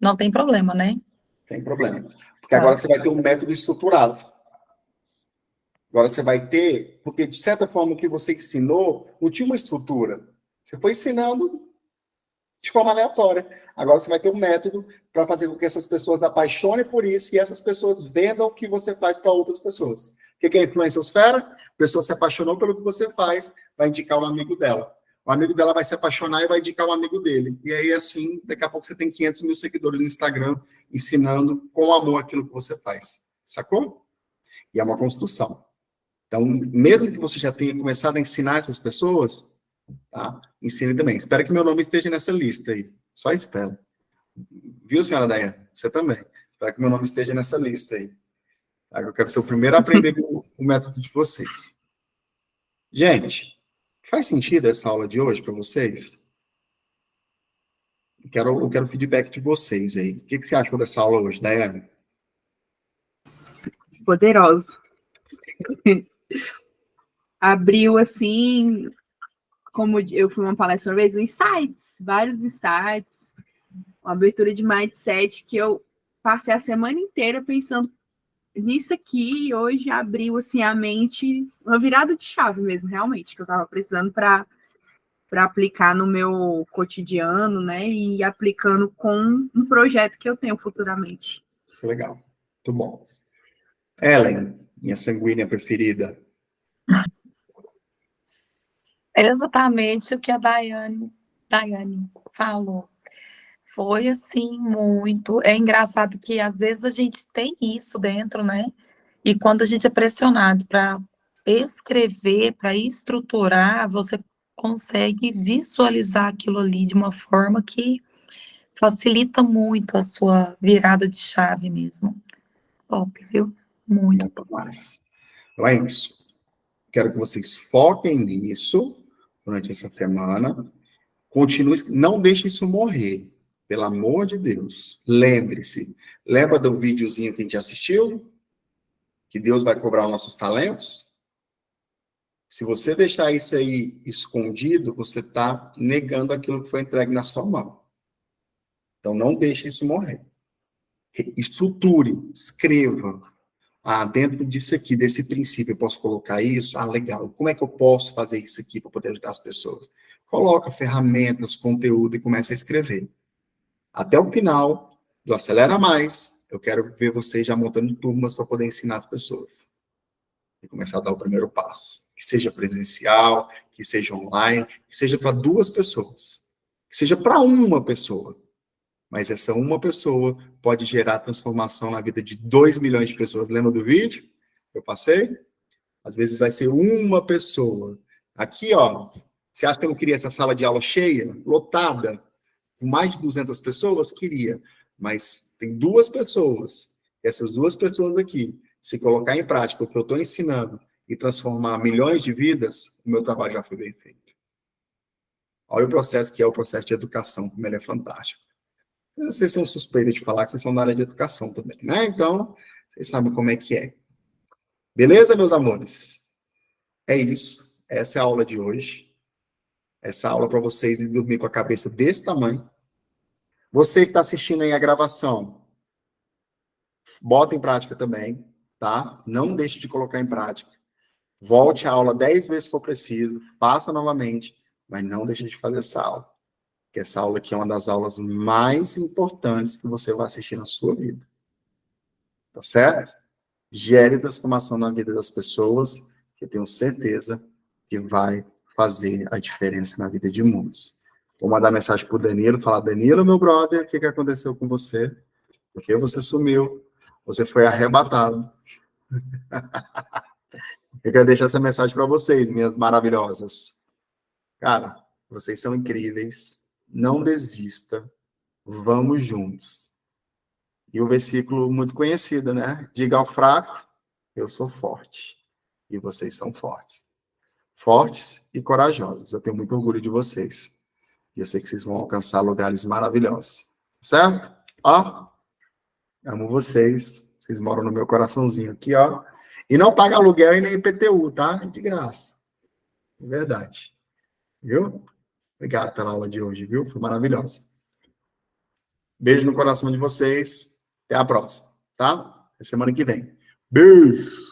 Não tem problema, né? Tem problema. Porque agora você vai ter um método estruturado. Agora você vai ter, porque de certa forma o que você ensinou não tinha uma estrutura. Você foi ensinando de forma aleatória. Agora você vai ter um método para fazer com que essas pessoas apaixonem por isso e essas pessoas vendam o que você faz para outras pessoas. O que é a influenciosfera? A pessoa se apaixonou pelo que você faz, vai indicar um amigo dela. O amigo dela vai se apaixonar e vai indicar um amigo dele. E aí, assim, daqui a pouco você tem 500 mil seguidores no Instagram ensinando com amor aquilo que você faz. Sacou? E é uma construção. Então, mesmo que você já tenha começado a ensinar essas pessoas, tá? Ensine também. Espero que meu nome esteja nessa lista aí. Só espero. Viu, senhora Daiane? Você também. Espero que meu nome esteja nessa lista aí. Tá? Eu quero ser o primeiro a aprender com o método de vocês. Gente, faz sentido essa aula de hoje para vocês? Eu quero feedback de vocês aí. O que você achou dessa aula hoje, Daiane? Poderoso. Abriu assim, como eu fui uma palestra uma vez, insights, vários insights, uma abertura de mindset que eu passei a semana inteira pensando nisso aqui e hoje abriu assim a mente, uma virada de chave mesmo, realmente, que eu estava precisando para aplicar no meu cotidiano, né? E aplicando com um projeto que eu tenho futuramente. Legal. Muito bom. Ellen, minha sanguínea preferida. É exatamente o que a Daiane falou. Foi assim, muito. É engraçado que às vezes a gente tem isso dentro, né? E quando a gente é pressionado para escrever, para estruturar, você consegue visualizar aquilo ali de uma forma que facilita muito a sua virada de chave mesmo. Top, viu? Muito. Muito mais. Então é isso. Quero que vocês foquem nisso durante essa semana. Continue, não deixe isso morrer. Pelo amor de Deus. Lembre-se. Lembra do videozinho que a gente assistiu? Que Deus vai cobrar os nossos talentos? Se você deixar isso aí escondido, você está negando aquilo que foi entregue na sua mão. Então, não deixe isso morrer. Estruture, escreva. Dentro disso aqui, desse princípio, eu posso colocar isso? Legal. Como é que eu posso fazer isso aqui para poder ajudar as pessoas? Coloca ferramentas, conteúdo e começa a escrever. Até o final do Acelera Mais, eu quero ver vocês já montando turmas para poder ensinar as pessoas. E começar a dar o primeiro passo. Que seja presencial, que seja online, que seja para 2 pessoas. Que seja para uma pessoa. Mas essa uma pessoa pode gerar transformação na vida de 2 milhões de pessoas. Lembra do vídeo? Eu passei? Às vezes vai ser uma pessoa. Aqui, ó. Você acha que eu não queria essa sala de aula cheia, lotada, com mais de 200 pessoas? Queria. Mas tem 2 pessoas. Essas 2 pessoas aqui, se colocar em prática o que eu estou ensinando e transformar milhões de vidas, o meu trabalho já foi bem feito. Olha o processo que é o processo de educação, como ele é fantástico. Vocês são suspeitos de falar que vocês são da área de educação também, né? Então, vocês sabem como é que é. Beleza, meus amores? É isso. Essa é a aula de hoje. Essa aula para vocês irem dormir com a cabeça desse tamanho. Você que está assistindo aí a gravação, bota em prática também, tá? Não deixe de colocar em prática. Volte à aula 10 vezes se for preciso, faça novamente, mas não deixe de fazer essa aula. Que essa aula aqui é uma das aulas mais importantes que você vai assistir na sua vida. Tá certo? Gere transformação na vida das pessoas, que eu tenho certeza que vai fazer a diferença na vida de muitos. Vou mandar mensagem pro Danilo, falar, Danilo, meu brother, o que aconteceu com você? Por que você sumiu? Você foi arrebatado. Eu quero deixar essa mensagem para vocês, minhas maravilhosas. Cara, vocês são incríveis. Não desista. Vamos juntos. E o versículo muito conhecido, né? Diga ao fraco, eu sou forte. E vocês são fortes. Fortes e corajosos. Eu tenho muito orgulho de vocês. E eu sei que vocês vão alcançar lugares maravilhosos. Certo? Ó, amo vocês. Vocês moram no meu coraçãozinho aqui, ó. E não paga aluguel e nem IPTU, tá? De graça. É verdade. Viu? Obrigado pela aula de hoje, viu? Foi maravilhosa. Beijo no coração de vocês. Até a próxima, tá? Até semana que vem. Beijo!